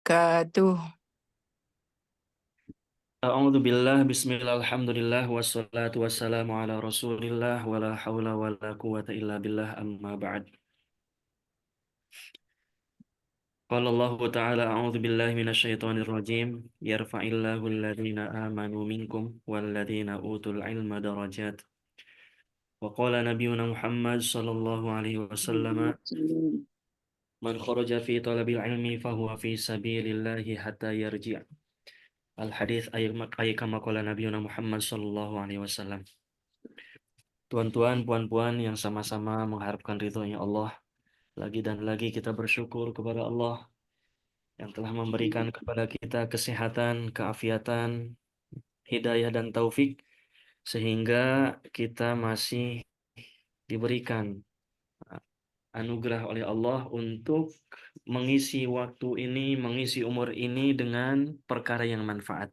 wabarakatuh. A'udzu billah, bismillah, alhamdulillah, wassalatu wassalamu ala rasulillah, wala hawla wala quwata illa billah, amma ba'd. Qala Allah ta'ala, a'udzu billahi minasyaitonir rajim, yarfa'illahu alladhina amanu minkum walladhina utul ilma darajat. Wa qala nabiyuna Muhammad sallallahu alaihi wasallam, man kharaja fi talabil ilmi fahuwa fi sabilillahi hatta yarji'. Al-hadits ayat kama qala nabiyuna Muhammad sallallahu alaihi wasallam. Tuan-tuan, puan-puan yang sama-sama mengharapkan ridhonya Allah, lagi dan lagi kita bersyukur kepada Allah yang telah memberikan kepada kita kesehatan, keafiatan, hidayah dan taufik sehingga kita masih diberikan anugerah oleh Allah untuk mengisi waktu ini, mengisi umur ini dengan perkara yang manfaat.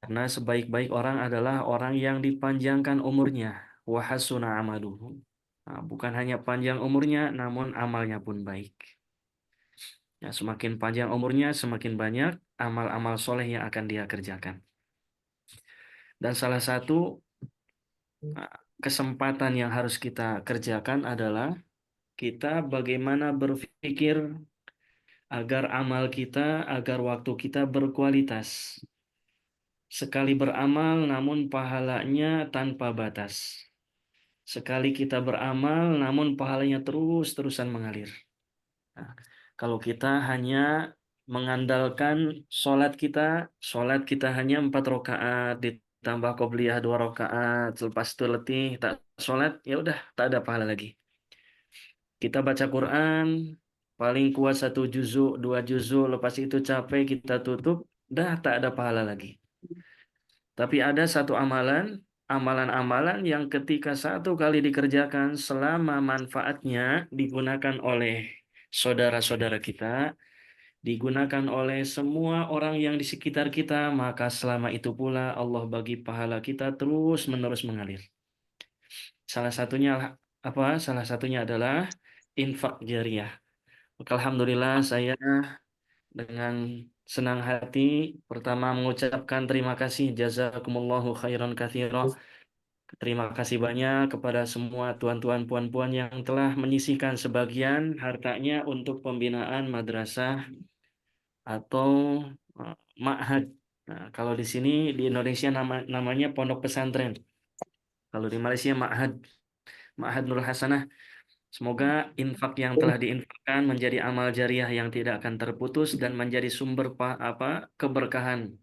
Karena sebaik-baik orang adalah orang yang dipanjangkan umurnya, wa hasuna amaluhu. Nah, bukan hanya panjang umurnya, namun amalnya pun baik. Ya, semakin panjang umurnya, semakin banyak amal-amal soleh yang akan dia kerjakan. Dan salah satu kesempatan yang harus kita kerjakan adalah kita bagaimana berpikir agar amal kita, agar waktu kita berkualitas. Sekali beramal, namun pahalanya tanpa batas. Sekali kita beramal, namun pahalanya terus-terusan mengalir. Nah, kalau kita hanya mengandalkan sholat kita hanya 4 rakaat ditambah qobliyah 2 rakaat, selepas itu letih tak sholat, ya udah tak ada pahala lagi. Kita baca Quran paling kuat 1 juzuk, 2 juzuk, lepas itu capek kita tutup, dah tak ada pahala lagi. Tapi ada satu amalan-amalan yang ketika satu kali dikerjakan selama manfaatnya digunakan oleh saudara-saudara kita, digunakan oleh semua orang yang di sekitar kita, maka selama itu pula Allah bagi pahala kita terus-menerus mengalir. Salah satunya apa? Salah satunya adalah infak jariyah. Maka alhamdulillah saya dengan senang hati pertama mengucapkan terima kasih jazakumullahu khairan katsira. Terima kasih banyak kepada semua tuan-tuan puan-puan yang telah menyisihkan sebagian hartanya untuk pembinaan madrasah atau eh, ma'had. Nah, kalau di sini di Indonesia namanya pondok pesantren. Kalau di Malaysia ma'had, ma'had Nur Hasanah. Semoga infak yang telah diinfakkan menjadi amal jariah yang tidak akan terputus dan menjadi sumber keberkahan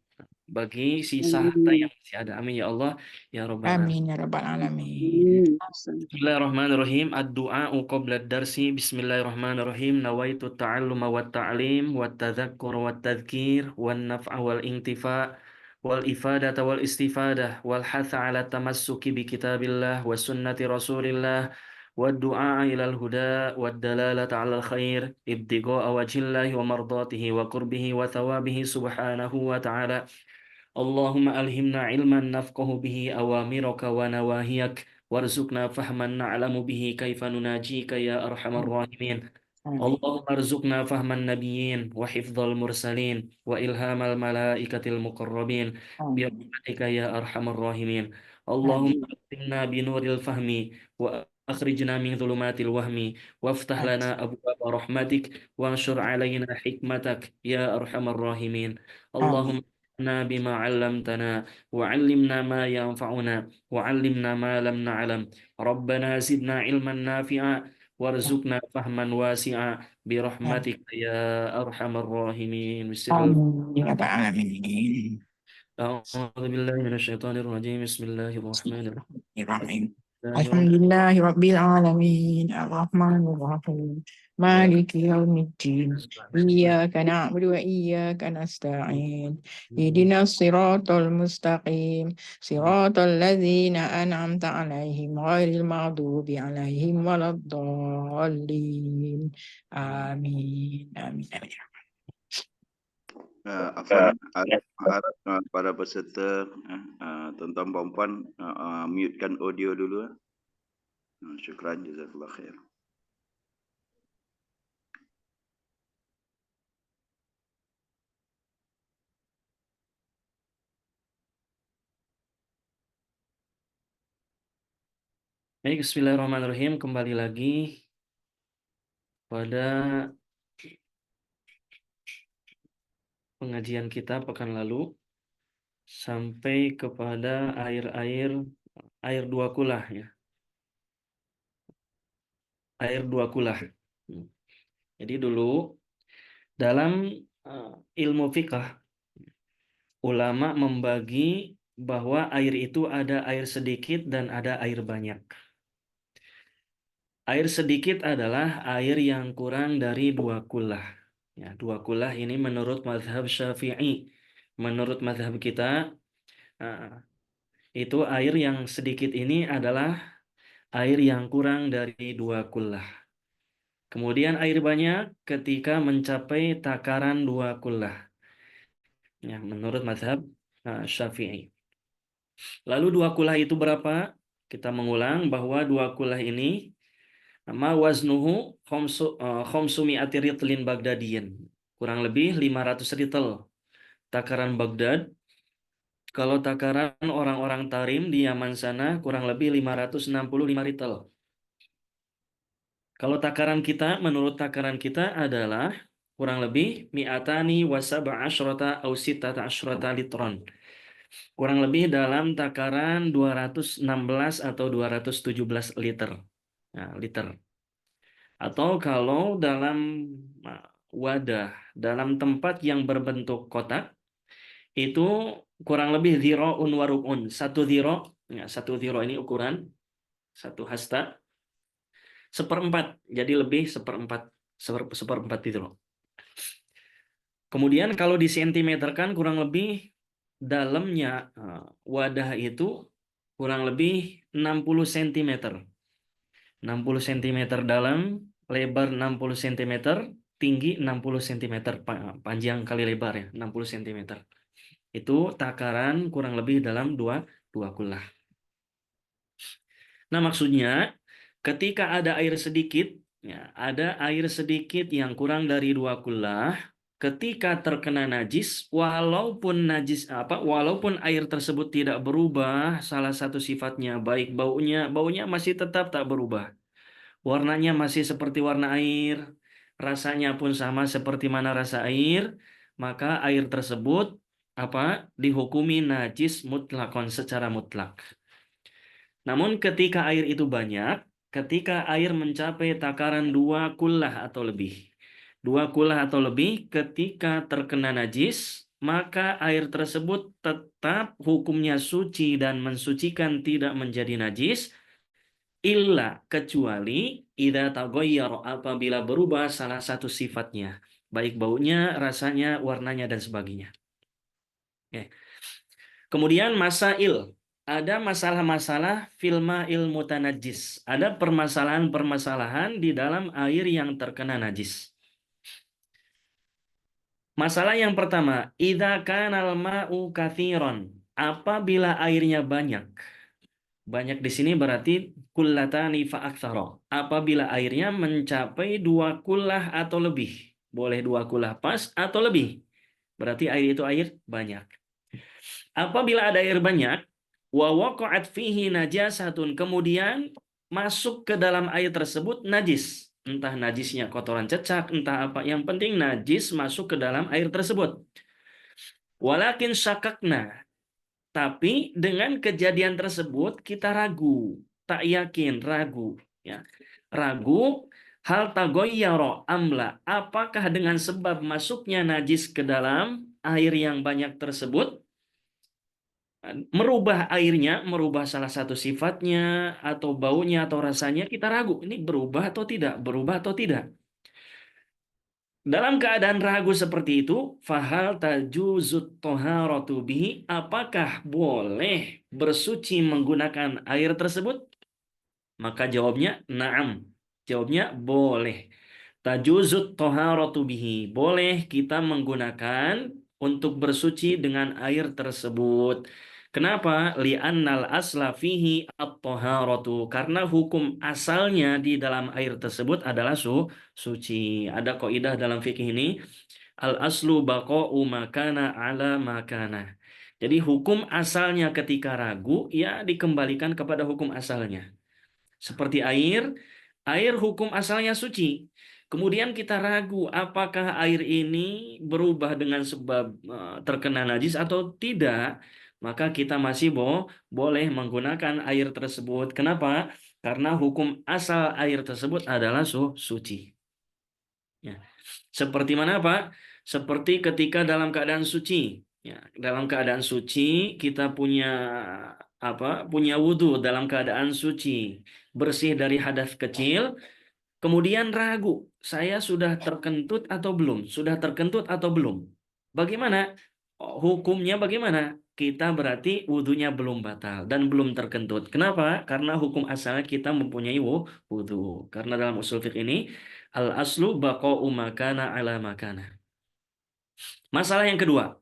bagi sisa harta yang masih ada. Amin ya Allah ya Rabbal alamin. Amin ya rabbal alamin. Bismillahirrahmanirrahim. Ad-du'a'u qabla ad-darsi. Bismillahirrahmanirrahim. Nawaitu ta'alluma wa ta'lim wa tadhakkur wa tadhkir wa naf'a wal intifa' wal ifadata wal istifadah wal hatha ala tamassuki bi kitabillah wa sunnati rasulillah wa du'a ilal huda wa dalalata ala al-khair ibtigha'a wajhillahi wa mardatihi wa qurbihi wa thawabihi subhanahu wa ta'ala. Allahumma alhimna ilman nafqahu bihi awamiraka wa nawahiyak warzuqna fahman na'lamu bihi kaifa nunajika ya arhamar rahimin. Amin. Allahumma arzuqna fahman nabiyyin wa hifdzal mursalin wa ilhamal malaikatil muqarrabin bi Amin. rahmatika ya arhamar rahimin. Allahumma Amin. atimna binuril fahmi wa akhrijna min dhulumatil wahmi waftah lana abwaaba rahmatik wa anshur alaina hikmatak ya arhamar rahimin. Amin. Allahumma بما علمتنا وعلمنا ما ينفعنا وعلمنا ما لم نعلم ربنا زدنا علما نافعا وارزقنا فهما واسعا برحمتك يا أرحم الراحمين Amin ya rabbal alamin. أعوذ بالله من الشيطان الرجيم بسم الله الرحمن Bismillahirrahmanirrahim. الرحيم Alhamdulillahi rabbil alamin. Ar-Rahmanir Rahim. يا Maliki yaumiddin. Iyyaka na'budu wa iyyaka nasta'in. Ihdinas siratal mustaqim. Siratal ladzina an'amta 'alaihim ghairil maghdubi 'alaihim waladdallin. Amin. Amin. Amin. Afwan, harap para peserta, tuan-tuan puan-puan, mutekan audio dulu. Syukran, jazakallah khair. Baik, bismillahirrahmanirrahim. Kembali lagi pada pengajian kita pekan lalu sampai kepada air dua kulah ya. Air dua kulah. Jadi dulu dalam ilmu fikih ulama membagi bahwa air itu ada air sedikit dan ada air banyak. Air sedikit adalah air yang kurang dari dua kulah. Ya, dua kulah ini menurut mazhab Syafi'i. Menurut mazhab kita, itu air yang sedikit ini adalah air yang kurang dari dua kulah. Kemudian air banyak ketika mencapai takaran dua kulah. Ya, menurut mazhab Syafi'i. Lalu dua kulah itu berapa? Kita mengulang bahwa dua kulah ini ma waznuhu khamsumi'ati ritlin Baghdadiyin. Kurang lebih 500 ritel takaran Baghdad. Kalau takaran orang-orang Tarim di Yaman sana kurang lebih 565 ritel. Kalau takaran kita, menurut takaran kita adalah kurang lebih mi'atani wa sab'a asyrata au sittata asyrata litron. Kurang lebih dalam takaran 216 atau 217 liter. Nah, liter. Atau kalau dalam wadah, dalam tempat yang berbentuk kotak, itu kurang lebih dhiro'un wa rub'un. Satu dhiro ini ukuran, satu hasta, seperempat. Jadi lebih seperempat dhiro. Kemudian kalau disentimeterkan kurang lebih dalamnya wadah itu kurang lebih 60 cm. 60 cm dalam, lebar 60 cm, tinggi 60 cm, panjang kali lebar ya, 60 cm. Itu takaran kurang lebih dalam dua kulah. Nah, maksudnya ketika ada air sedikit, ya, ada air sedikit yang kurang dari dua kulah, ketika terkena najis, walaupun air tersebut tidak berubah, salah satu sifatnya baik baunya masih tetap tak berubah. Warnanya masih seperti warna air, rasanya pun sama seperti mana rasa air, maka air tersebut dihukumi najis mutlakon secara mutlak. Namun ketika air itu banyak, ketika air mencapai takaran dua kulah atau lebih, ketika terkena najis, maka air tersebut tetap hukumnya suci dan mensucikan, tidak menjadi najis, illa kecuali idza taghayyara, apabila berubah salah satu sifatnya, baik baunya, rasanya, warnanya dan sebagainya. Oke. Kemudian masail, ada masalah-masalah filma ilmu tanajis, ada permasalahan-permasalahan di dalam air yang terkena najis. Masalah yang pertama, idza kanal ma'u katsiran, apabila airnya banyak. Banyak di sini berarti kullatani fa aktsara. Apabila airnya mencapai dua kulah atau lebih. Boleh dua kulah pas atau lebih. Berarti air itu air banyak. Apabila ada air banyak, wa waqa'at fihi najasatun, kemudian masuk ke dalam air tersebut najis. Entah najisnya kotoran cecak, entah apa. Yang penting najis masuk ke dalam air tersebut. Walakin syakakna, tapi dengan kejadian tersebut kita ragu, tak yakin, ragu, ya. Ragu hal tagoyyara amla, apakah dengan sebab masuknya najis ke dalam air yang banyak tersebut merubah airnya, merubah salah satu sifatnya atau baunya atau rasanya, kita ragu ini berubah atau tidak. Dalam keadaan ragu seperti itu, fahal tajuzut toharatu bihi, apakah boleh bersuci menggunakan air tersebut? Maka jawabnya na'am. Jawabnya boleh. Tajuzut toharatu bihi, boleh kita menggunakan untuk bersuci dengan air tersebut. Kenapa? Li'annal asla fihi at-toharatu, karena hukum asalnya di dalam air tersebut adalah suci. Ada kaidah dalam fikih ini, al aslu baqa'u makana ala makana. Jadi hukum asalnya ketika ragu ya dikembalikan kepada hukum asalnya. Seperti air hukum asalnya suci. Kemudian kita ragu apakah air ini berubah dengan sebab terkena najis atau tidak, maka kita masih boleh menggunakan air tersebut. Kenapa? Karena hukum asal air tersebut adalah suci. Ya. Seperti mana, Pak? Seperti ketika dalam keadaan suci. Ya, dalam keadaan suci kita punya wudhu dalam keadaan suci, bersih dari hadas kecil, kemudian ragu, saya sudah terkentut atau belum? Sudah terkentut atau belum? Bagaimana? Hukumnya bagaimana? Kita berarti wudhunya belum batal dan belum terkentut. Kenapa? Karena hukum asalnya kita mempunyai wudhu. Karena dalam usul fiqh ini, al-aslu baqa'u makana ala makana. Masalah yang kedua,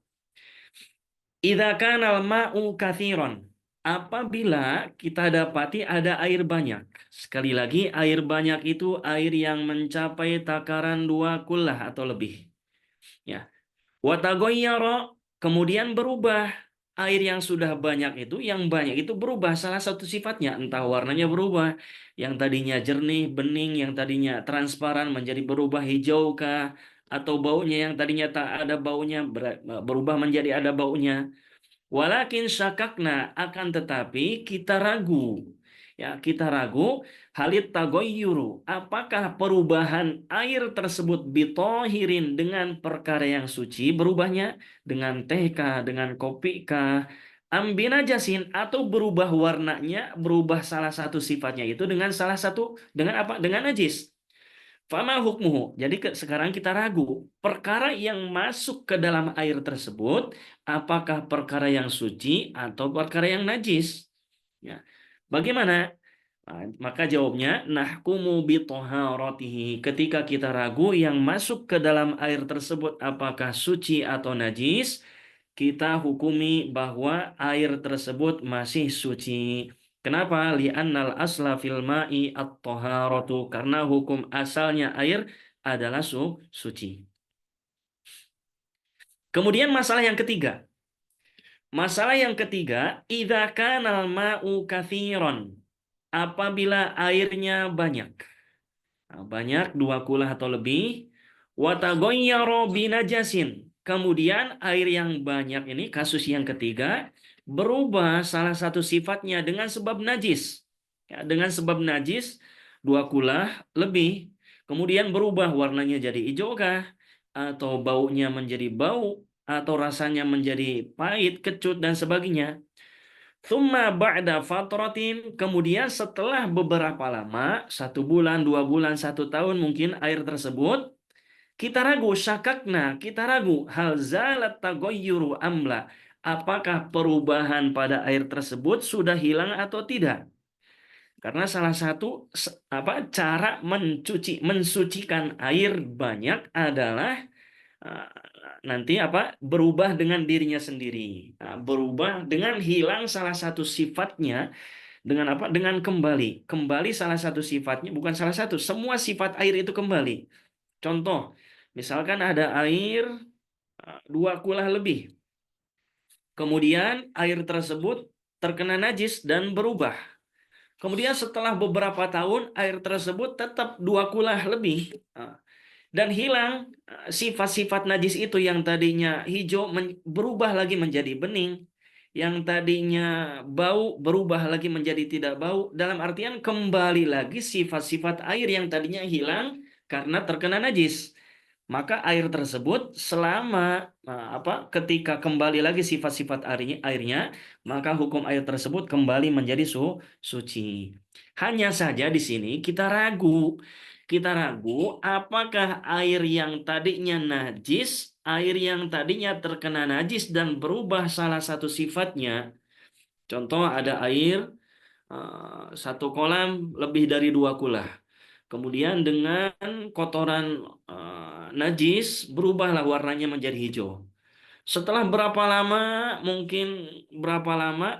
idza kana al-ma'u katsiran. Apabila kita dapati ada air banyak. Sekali lagi, air banyak itu air yang mencapai takaran 2 kullah atau lebih. Ya. Wa taghayyara, kemudian berubah. Air yang sudah banyak itu, yang banyak itu berubah salah satu sifatnya, entah warnanya berubah, yang tadinya jernih, bening, yang tadinya transparan menjadi berubah hijau kah, atau baunya yang tadinya tak ada baunya berubah menjadi ada baunya. Walakin syakakna, akan tetapi kita ragu. Ya, kita ragu halit tagoyyuru, apakah perubahan air tersebut bitohirin dengan perkara yang suci, berubahnya dengan teh kah, dengan kopi kah, ambinajasin, atau berubah warnanya, berubah salah satu sifatnya itu dengan salah satu, dengan apa? Dengan najis. Fama hukmuhu. Jadi sekarang kita ragu, perkara yang masuk ke dalam air tersebut, apakah perkara yang suci atau perkara yang najis? Ya. Bagaimana? Nah, maka jawabnya, nahkumu bitoharatihi. Ketika kita ragu yang masuk ke dalam air tersebut apakah suci atau najis, kita hukumi bahwa air tersebut masih suci. Kenapa? Li'annal asla fil ma'i at-taharatu. Karena hukum asalnya air adalah suci. Kemudian masalah yang ketiga. Masalah yang ketiga, idza kana al-ma'u katsiran. Apabila airnya banyak. Nah, banyak 2 kullah atau lebih. Wa taghayyara binajasin. Kemudian air yang banyak ini, kasus yang ketiga, berubah salah satu sifatnya dengan sebab najis. Ya, dengan sebab najis 2 kullah lebih. Kemudian berubah warnanya jadi hijau kah? Atau baunya menjadi bau? Atau rasanya menjadi pahit, kecut, dan sebagainya. Thumma ba'da fatratin, kemudian setelah beberapa lama, 1 bulan, 2 bulan, 1 tahun mungkin air tersebut, kita ragu, syakakna, kita ragu, hal zalat taghayyuru amla, apakah perubahan pada air tersebut sudah hilang atau tidak? Karena salah satu cara mensucikan air banyak adalah nanti berubah dengan dirinya sendiri. Nah, berubah dengan hilang salah satu sifatnya, dengan dengan kembali salah satu sifatnya, bukan salah satu, semua sifat air itu kembali. Contoh, misalkan ada air 2 kullah lebih, kemudian air tersebut terkena najis dan berubah. Kemudian setelah beberapa tahun air tersebut tetap 2 kullah lebih. Dan hilang sifat-sifat najis itu, yang tadinya hijau berubah lagi menjadi bening, yang tadinya bau berubah lagi menjadi tidak bau, dalam artian kembali lagi sifat-sifat air yang tadinya hilang karena terkena najis. Maka air tersebut selama ketika kembali lagi sifat-sifat airnya, maka hukum air tersebut kembali menjadi suci. Hanya saja di sini kita ragu apakah air yang tadinya najis, air yang tadinya terkena najis dan berubah salah satu sifatnya. Contoh, ada air 1 kolam lebih dari 2 kullah. Kemudian dengan kotoran najis berubahlah warnanya menjadi hijau. Setelah berapa lama,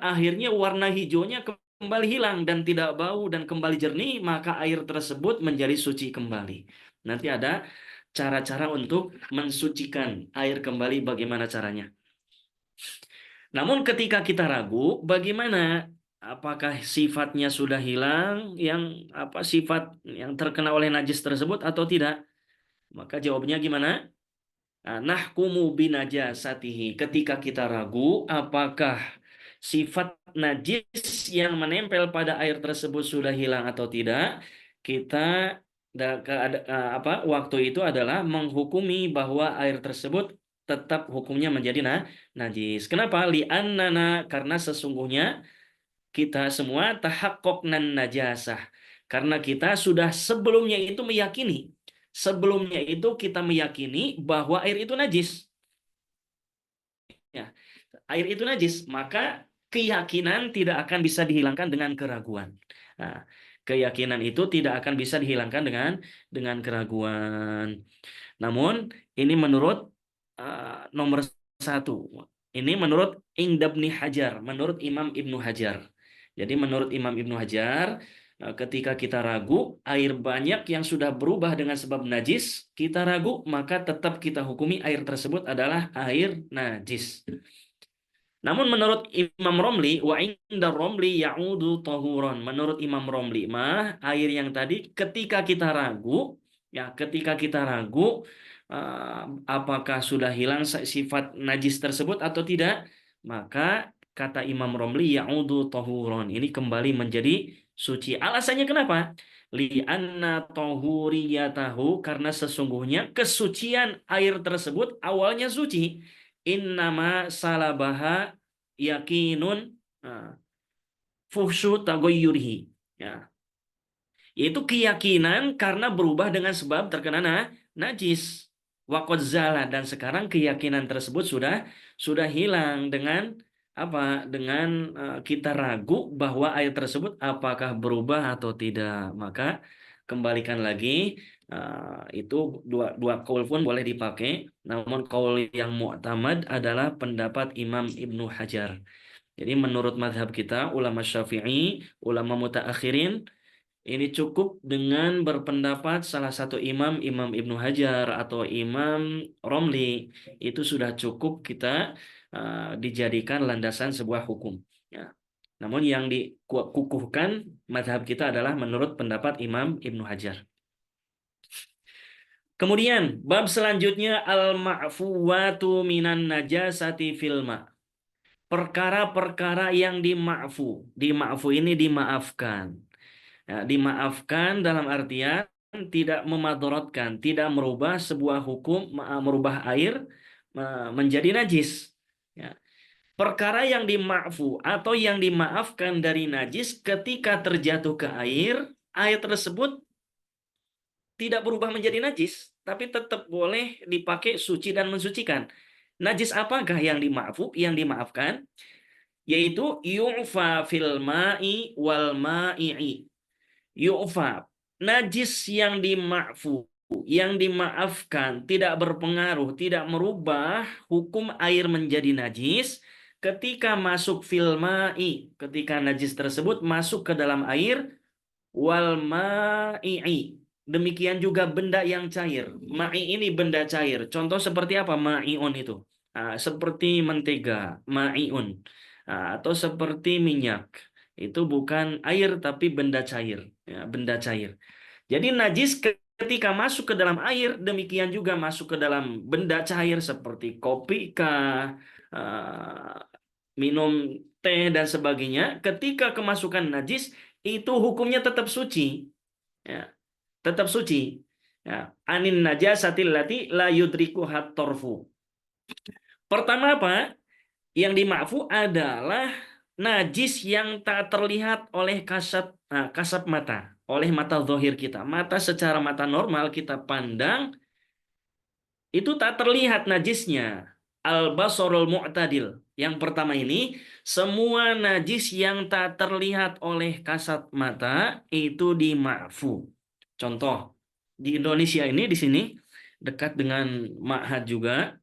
akhirnya warna hijaunya kembali hilang dan tidak bau dan kembali jernih, maka air tersebut menjadi suci kembali. Nanti ada cara-cara untuk mensucikan air kembali, bagaimana caranya. Namun ketika kita ragu, bagaimana apakah sifatnya sudah hilang sifat yang terkena oleh najis tersebut atau tidak? Maka jawabnya gimana? Nahkumu binajasatihi. Ketika kita ragu apakah sifat najis yang menempel pada air tersebut sudah hilang atau tidak, kita waktu itu adalah menghukumi bahwa air tersebut tetap hukumnya menjadi najis. Kenapa? Li'annana, karena sesungguhnya kita semua tahaqqaqnan najasah. Karena kita sudah sebelumnya itu kita meyakini bahwa air itu najis. Ya, air itu najis, maka keyakinan tidak akan bisa dihilangkan dengan keraguan. Nah, keyakinan itu tidak akan bisa dihilangkan dengan keraguan. Namun ini menurut nomor satu. Ini menurut Indabni Hajar, menurut Imam Ibnu Hajar. Jadi menurut Imam Ibnu Hajar, ketika kita ragu air banyak yang sudah berubah dengan sebab najis, kita ragu maka tetap kita hukumi air tersebut adalah air najis. Namun menurut Imam Romli, wa inda Romli ya'udu tahuron. Menurut Imam Romli mah air yang tadi ketika kita ragu apakah sudah hilang sifat najis tersebut atau tidak, maka kata Imam Romli ya'udu tahuron. Ini kembali menjadi suci. Alasannya kenapa? Li'anna tahuriyatahu, karena sesungguhnya kesucian air tersebut awalnya suci. Innama salabaha yakinun fuhsyu tagoyyurihi. Ya. Yaitu keyakinan karena berubah dengan sebab terkena najis. Waqad zala, dan sekarang keyakinan tersebut sudah hilang dengan apa? Dengan kita ragu bahwa air tersebut apakah berubah atau tidak. Maka kembalikan lagi, itu dua kaul pun boleh dipakai. Namun kaul yang mu'tamad adalah pendapat Imam Ibnu Hajar. Jadi menurut mazhab kita, ulama Syafi'i, ulama mutaakhirin, ini cukup dengan berpendapat salah satu imam, Imam Ibnu Hajar atau Imam Romli, itu sudah cukup kita dijadikan landasan sebuah hukum. Ya. Namun yang dikukuhkan mazhab kita adalah menurut pendapat Imam Ibnu Hajar. Kemudian bab selanjutnya al-ma'fuwatu minan najasati fil ma'. Perkara-perkara yang dima'fu. Dima'fu ini dimaafkan. Ya, dimaafkan dalam artian tidak memadaratkan, tidak merubah sebuah hukum, merubah air menjadi najis. Ya. Perkara yang dima'fu atau yang dimaafkan dari najis ketika terjatuh ke air tersebut tidak berubah menjadi najis, tapi tetap boleh dipakai suci dan mensucikan. Najis apakah yang dima'fu, yang dimaafkan? Yaitu yu'fa fil ma'i wal ma'i'i. Yu'fa, najis yang dima'fu, yang dimaafkan, tidak berpengaruh, tidak merubah hukum air menjadi najis ketika masuk fil ma'i, ketika najis tersebut masuk ke dalam air, wal ma'i'i. Demikian juga benda yang cair. Ma'i ini benda cair. Contoh seperti apa ma'iun itu? Seperti mentega, ma'iun. Atau seperti minyak. Itu bukan air tapi benda cair. Ya, benda cair. Jadi najis ketika masuk ke dalam air, demikian juga masuk ke dalam benda cair seperti kopi kah, minum teh dan sebagainya. Ketika kemasukan najis, itu hukumnya tetap suci. Ya, tetap suci. Ya, anin najasatil lati la yudriku hat-torfu. Pertama apa? Yang dima'fu adalah najis yang tak terlihat oleh kasat mata, oleh mata zahir kita. Secara mata normal kita pandang itu tak terlihat najisnya. Al-basarul mu'tadil. Yang pertama ini, semua najis yang tak terlihat oleh kasat mata itu dima'fu. Contoh, di Indonesia ini, di sini, dekat dengan Ma'had juga,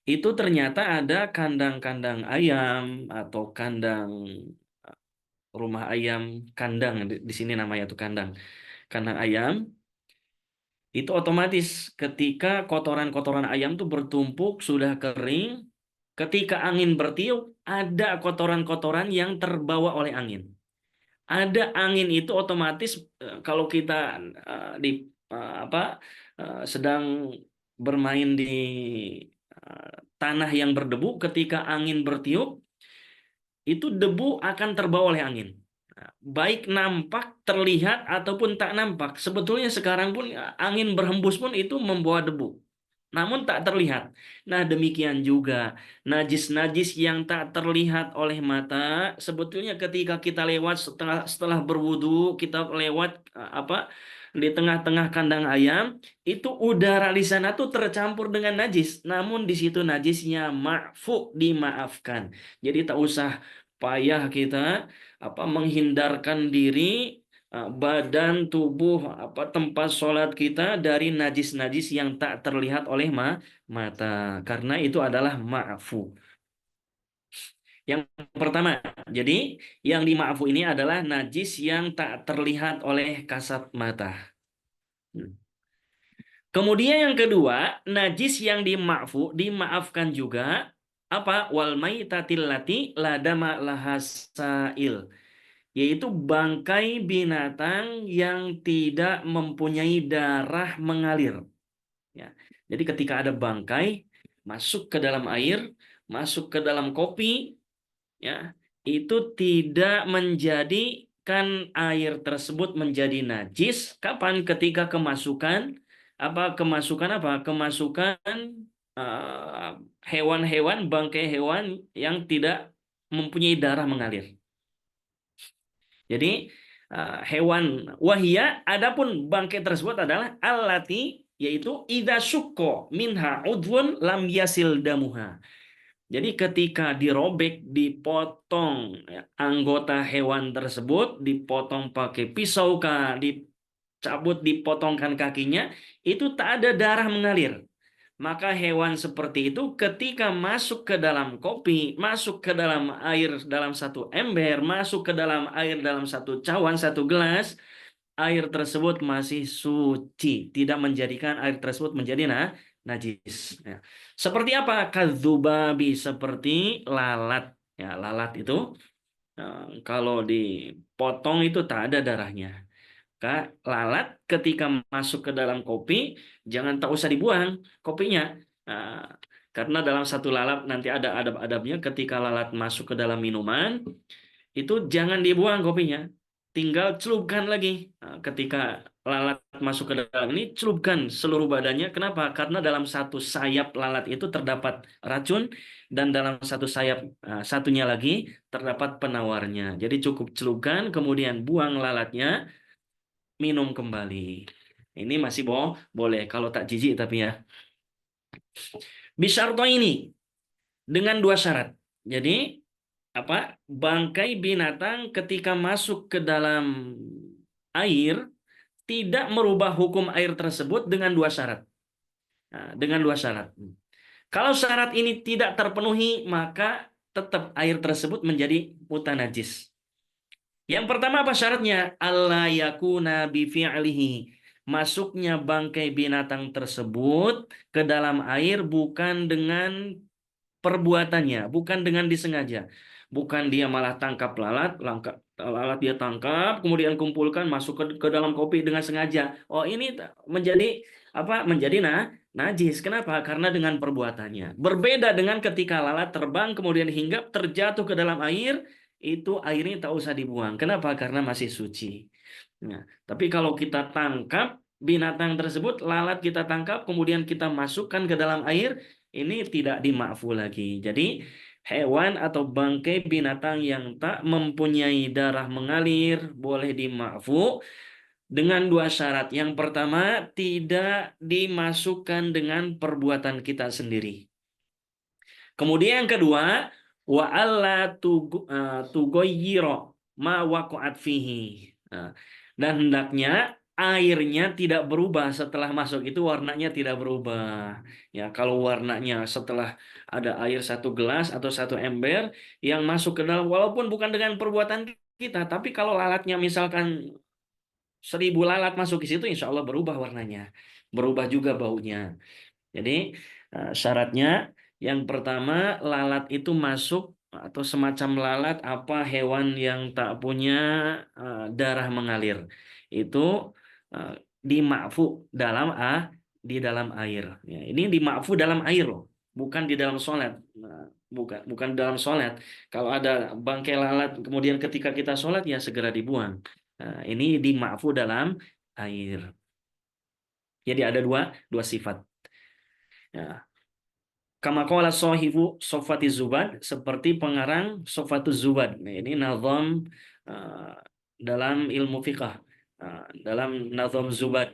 itu ternyata ada kandang-kandang ayam atau kandang rumah ayam, kandang, di sini namanya tuh kandang ayam. Itu otomatis ketika kotoran-kotoran ayam tuh bertumpuk sudah kering, ketika angin bertiup, ada kotoran-kotoran yang terbawa oleh angin. Ada angin itu otomatis kalau kita sedang bermain di tanah yang berdebu, ketika angin bertiup, itu debu akan terbawa oleh angin. Nah, baik nampak, terlihat, ataupun tak nampak. Sebetulnya sekarang pun angin berhembus pun itu membawa debu. Namun tak terlihat. Nah, demikian juga najis-najis yang tak terlihat oleh mata, sebetulnya ketika kita lewat setelah berwudu, kita lewat di tengah-tengah kandang ayam, itu udara di sana tuh tercampur dengan najis. Namun di situ najisnya ma'fu, dimaafkan. Jadi tak usah payah kita menghindarkan diri, badan, tubuh, tempat sholat kita dari najis-najis yang tak terlihat oleh mata, karena itu adalah ma'fu. Yang pertama, jadi yang dima'fu ini adalah najis yang tak terlihat oleh kasat mata. Kemudian yang kedua, najis yang dimaafkan juga wal maitatil lati la dama laha sail, yaitu bangkai binatang yang tidak mempunyai darah mengalir. Ya. Jadi ketika ada bangkai masuk ke dalam air, masuk ke dalam kopi, ya, itu tidak menjadikan air tersebut menjadi najis. Kapan? Ketika kemasukan hewan-hewan, bangkai hewan yang tidak mempunyai darah mengalir. Jadi hewan wahia, adapun bangkai tersebut adalah allati, yaitu idza syukko minha udwun lam yasil damuha. Jadi ketika dirobek, dipotong anggota hewan tersebut, dipotong pakai pisau, dicabut, dipotongkan kakinya, itu tak ada darah mengalir. Maka hewan seperti itu ketika masuk ke dalam kopi, masuk ke dalam air dalam satu ember, masuk ke dalam air dalam satu cawan, satu gelas, air tersebut masih suci, tidak menjadikan air tersebut menjadi najis. Ya. Seperti apa? Kadzubabi, seperti lalat. Ya, lalat itu kalau dipotong itu tak ada darahnya. Lalat ketika masuk ke dalam kopi, tak usah dibuang kopinya. Karena dalam satu lalat nanti ada adab-adabnya, ketika lalat masuk ke dalam minuman, itu jangan dibuang kopinya. Tinggal celupkan lagi. Ketika lalat masuk ke dalam ini, celupkan seluruh badannya. Kenapa? Karena dalam satu sayap lalat itu terdapat racun, dan dalam satu sayap satunya lagi terdapat penawarnya. Jadi cukup celupkan, kemudian buang lalatnya, minum kembali. Ini masih boleh kalau tak jijik, tapi ya. Bisyarto ini dengan dua syarat. Jadi bangkai binatang ketika masuk ke dalam air tidak merubah hukum air tersebut dengan dua syarat. Dengan dua syarat. Kalau syarat ini tidak terpenuhi, maka tetap air tersebut menjadi mutanajis. Yang pertama apa syaratnya? Allah yakuna bifi'lihi. Masuknya bangkai binatang tersebut ke dalam air bukan dengan perbuatannya, bukan dengan disengaja. Bukan dia malah tangkap lalat dia tangkap, kemudian kumpulkan, masuk ke dalam kopi dengan sengaja. Oh, ini menjadi najis. Kenapa? Karena dengan perbuatannya. Berbeda dengan ketika lalat terbang kemudian hinggap terjatuh ke dalam air, itu airnya tak usah dibuang. Kenapa? Karena masih suci. Nah, tapi kalau kita tangkap binatang tersebut, lalat kita tangkap, kemudian kita masukkan ke dalam air, ini tidak dima'fu lagi. Jadi hewan atau bangkai binatang yang tak mempunyai darah mengalir boleh dima'fu dengan dua syarat. Yang pertama, tidak dimasukkan dengan perbuatan kita sendiri. Kemudian yang kedua, wa alla tugoyiro ma waqa'at fihi. Dan hendaknya airnya tidak berubah setelah masuk, itu warnanya tidak berubah. Ya, kalau warnanya setelah ada air satu gelas atau satu ember yang masuk ke dalam, walaupun bukan dengan perbuatan kita, tapi kalau lalatnya misalkan 1000 lalat masuk ke situ, insya Allah berubah warnanya, berubah juga baunya. Jadi syaratnya Yang pertama, lalat itu masuk atau semacam lalat apa hewan yang tak punya darah mengalir. Itu dima'fu di dalam air. Ya, ini dima'fu dalam air loh, bukan di dalam sholat. Nah, bukan dalam sholat. Kalau ada bangkai lalat kemudian ketika kita sholat ya segera dibuang. Nah, ini dima'fu dalam air. Jadi ada dua sifat. Ya. Kama qala sahibu Sofatiz Zubad, seperti pengarang Sofatuz Zubad. Nah, ini nazam dalam ilmu fiqh, dalam nazam Zubad.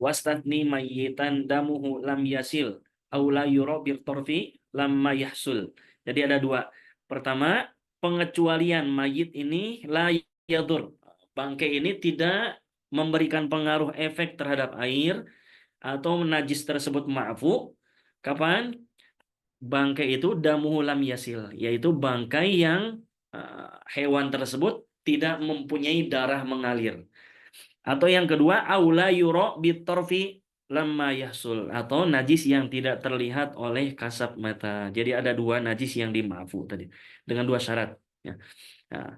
Wastatni mayyitan damuhu lam yasil aw la yura bir torfi lamma yahsul. Jadi ada dua. Pertama, pengecualian mayit ini la yadur. Bangkai ini tidak memberikan pengaruh efek terhadap air atau najis tersebut ma'fu. Kapan? Bangkai itu damuhu lam yasil, yaitu bangkai yang hewan tersebut tidak mempunyai darah mengalir. Atau yang kedua, aula yuro bitorfi lamma yahsul, atau najis yang tidak terlihat oleh kasat mata. Jadi ada dua najis yang dimaafu tadi dengan dua syarat. Ya. Nah,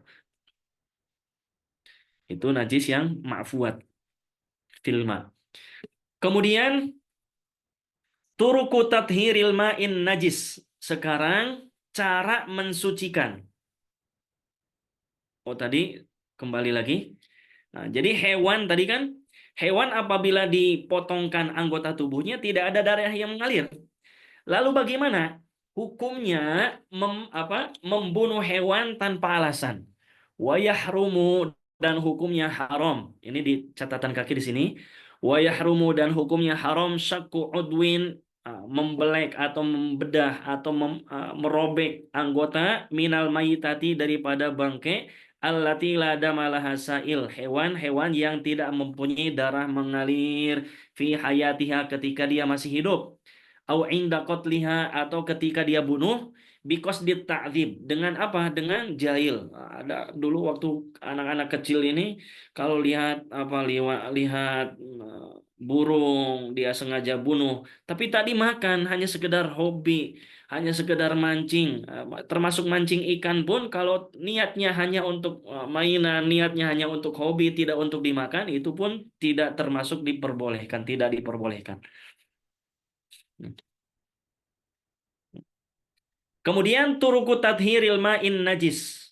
itu najis yang ma'fuat filma. Kemudian turuku tathhiril ma'in najis. Sekarang cara mensucikan. Oh tadi kembali lagi. Nah, jadi hewan tadi kan, hewan apabila dipotongkan anggota tubuhnya tidak ada darah yang mengalir. Lalu bagaimana hukumnya membunuh hewan tanpa alasan? Wa yahrumu, dan hukumnya haram. Ini di catatan kaki di sini. Wa yahrumu, dan hukumnya haram syakku udwin, membelek atau membedah atau merobek anggota minal mayitati, daripada bangkai allati la damalaha sail, hewan-hewan yang tidak mempunyai darah mengalir fi hayatiha, ketika dia masih hidup, au inda qatliha, atau ketika dia bunuh, because dita'dzib, dengan apa? Dengan jahil. Ada dulu waktu anak-anak kecil ini kalau lihat lihat burung dia sengaja bunuh, tapi tadi makan hanya sekedar hobi, hanya sekedar mancing, termasuk mancing ikan pun kalau niatnya hanya untuk mainan, niatnya hanya untuk hobi, tidak untuk dimakan, itu pun tidak termasuk diperbolehkan, tidak diperbolehkan. Kemudian turuku tathhiril ma'in najis.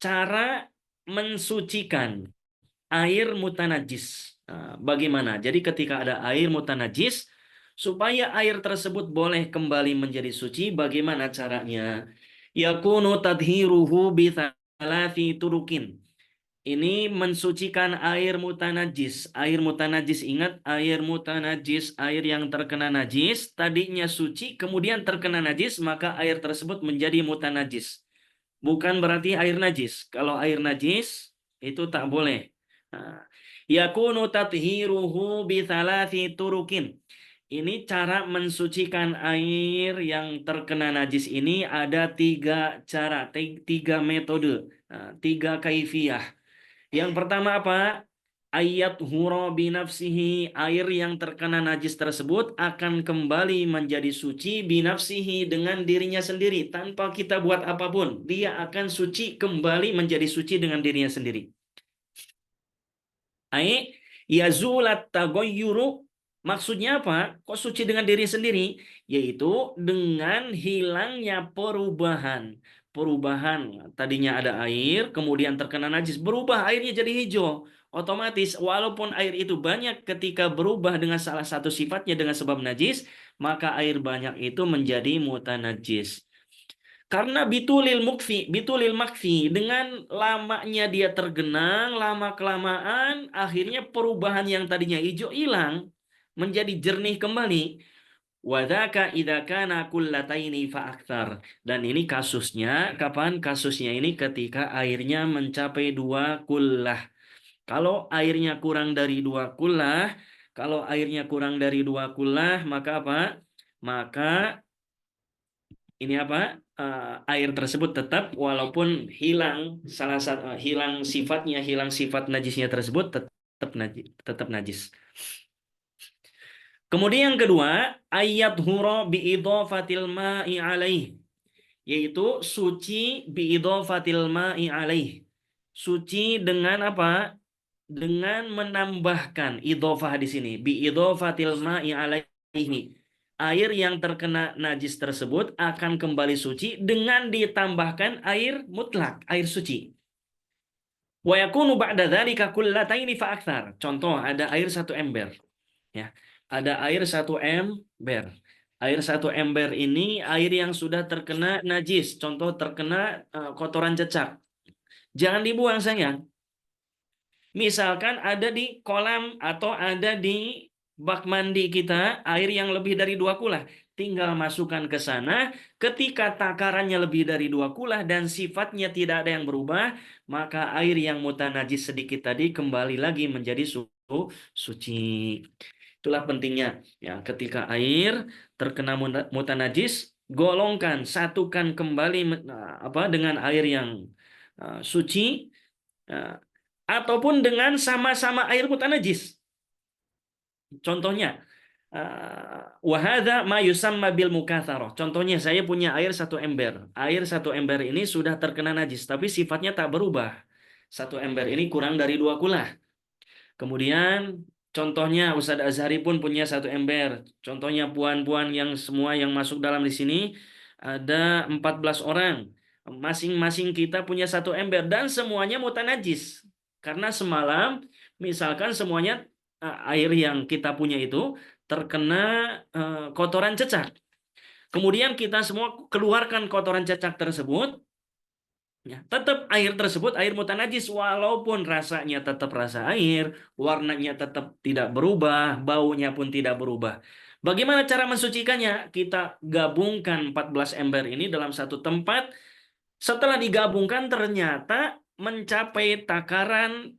Cara mensucikan air mutanajis. Nah, bagaimana? Jadi ketika ada air mutanajis, supaya air tersebut boleh kembali menjadi suci, bagaimana caranya? Yakunu tadhiruhu bi thalathi turukin. Ini mensucikan air mutanajis. Air mutanajis, ingat, air mutanajis, air yang terkena najis, tadinya suci, kemudian terkena najis, maka air tersebut menjadi mutanajis. Bukan berarti air najis. Kalau air najis, itu tak boleh. Yakunu tathiruhu bi thalathi turukin. Ini cara mensucikan air yang terkena najis ini ada 3 cara, 3 metode, 3 kaifiyah. Yang pertama apa? Ayat huro binafsihi, air yang terkena najis tersebut akan kembali menjadi suci binafsihi, dengan dirinya sendiri, tanpa kita buat apapun. Dia akan suci, kembali menjadi suci dengan dirinya sendiri. Ai yazulat tagoyyuru, maksudnya apa? Kok suci dengan diri sendiri? Yaitu dengan hilangnya perubahan. Perubahan, tadinya ada air, kemudian terkena najis, berubah airnya jadi hijau. Otomatis, walaupun air itu banyak, ketika berubah dengan salah satu sifatnya dengan sebab najis, maka air banyak itu menjadi mutanajis. Karena bitulil makfi, dengan lamanya dia tergenang, lama-kelamaan, akhirnya perubahan yang tadinya hijau hilang, menjadi jernih kembali. Wadaka idza kana kullataini fa aktsar. Dan ini kasusnya kapan? Kasusnya ini ketika airnya mencapai 2 kullah. Kalau airnya kurang dari 2 kullah, maka apa? Maka ini apa? Air tersebut tetap, walaupun hilang hilang sifat najisnya tersebut, tetap najis. Kemudian yang kedua, ayat huro biidhafatil ma'i alaih, yaitu suci biidhafatil ma'i alaih. Suci dengan apa? Dengan menambahkan idhofah di sini, biidhafatil ma'i alaihi. Air yang terkena najis tersebut akan kembali suci dengan ditambahkan air mutlak, air suci. Wa yakunu ba'da dzalika kullataini fa aktsar. Contoh, ada air 1 ember. Ya. Ada air 1 ember. Air 1 ember ini air yang sudah terkena najis. Contoh terkena kotoran cecak. Jangan dibuang sayang. Misalkan ada di kolam atau ada di bak mandi kita air yang lebih dari 2 kulah. Tinggal masukkan ke sana. Ketika takarannya lebih dari 2 kulah dan sifatnya tidak ada yang berubah, maka air yang mutanajis sedikit tadi kembali lagi menjadi suci. Itulah pentingnya. Ya, ketika air terkena mutanajis, golongkan, satukan kembali dengan air yang suci. Ataupun dengan sama-sama air mutanajis. Contohnya, wahada ma yusamma bil mukatsarah. Contohnya, saya punya air 1 ember. Air 1 ember ini sudah terkena najis, tapi sifatnya tak berubah. 1 ember ini kurang dari 2 kulah. Kemudian, contohnya Ustadz Azhari pun punya 1 ember. Contohnya puan-puan yang semua yang masuk dalam di sini ada 14 orang. Masing-masing kita punya 1 ember dan semuanya mutanajis. Karena semalam misalkan semuanya air yang kita punya itu terkena kotoran cecak. Kemudian kita semua keluarkan kotoran cecak tersebut. Ya, tetap air tersebut air mutanajis walaupun rasanya tetap rasa air, warnanya tetap tidak berubah, baunya pun tidak berubah. Bagaimana cara mensucikannya? Kita gabungkan 14 ember ini dalam satu tempat. Setelah digabungkan ternyata mencapai takaran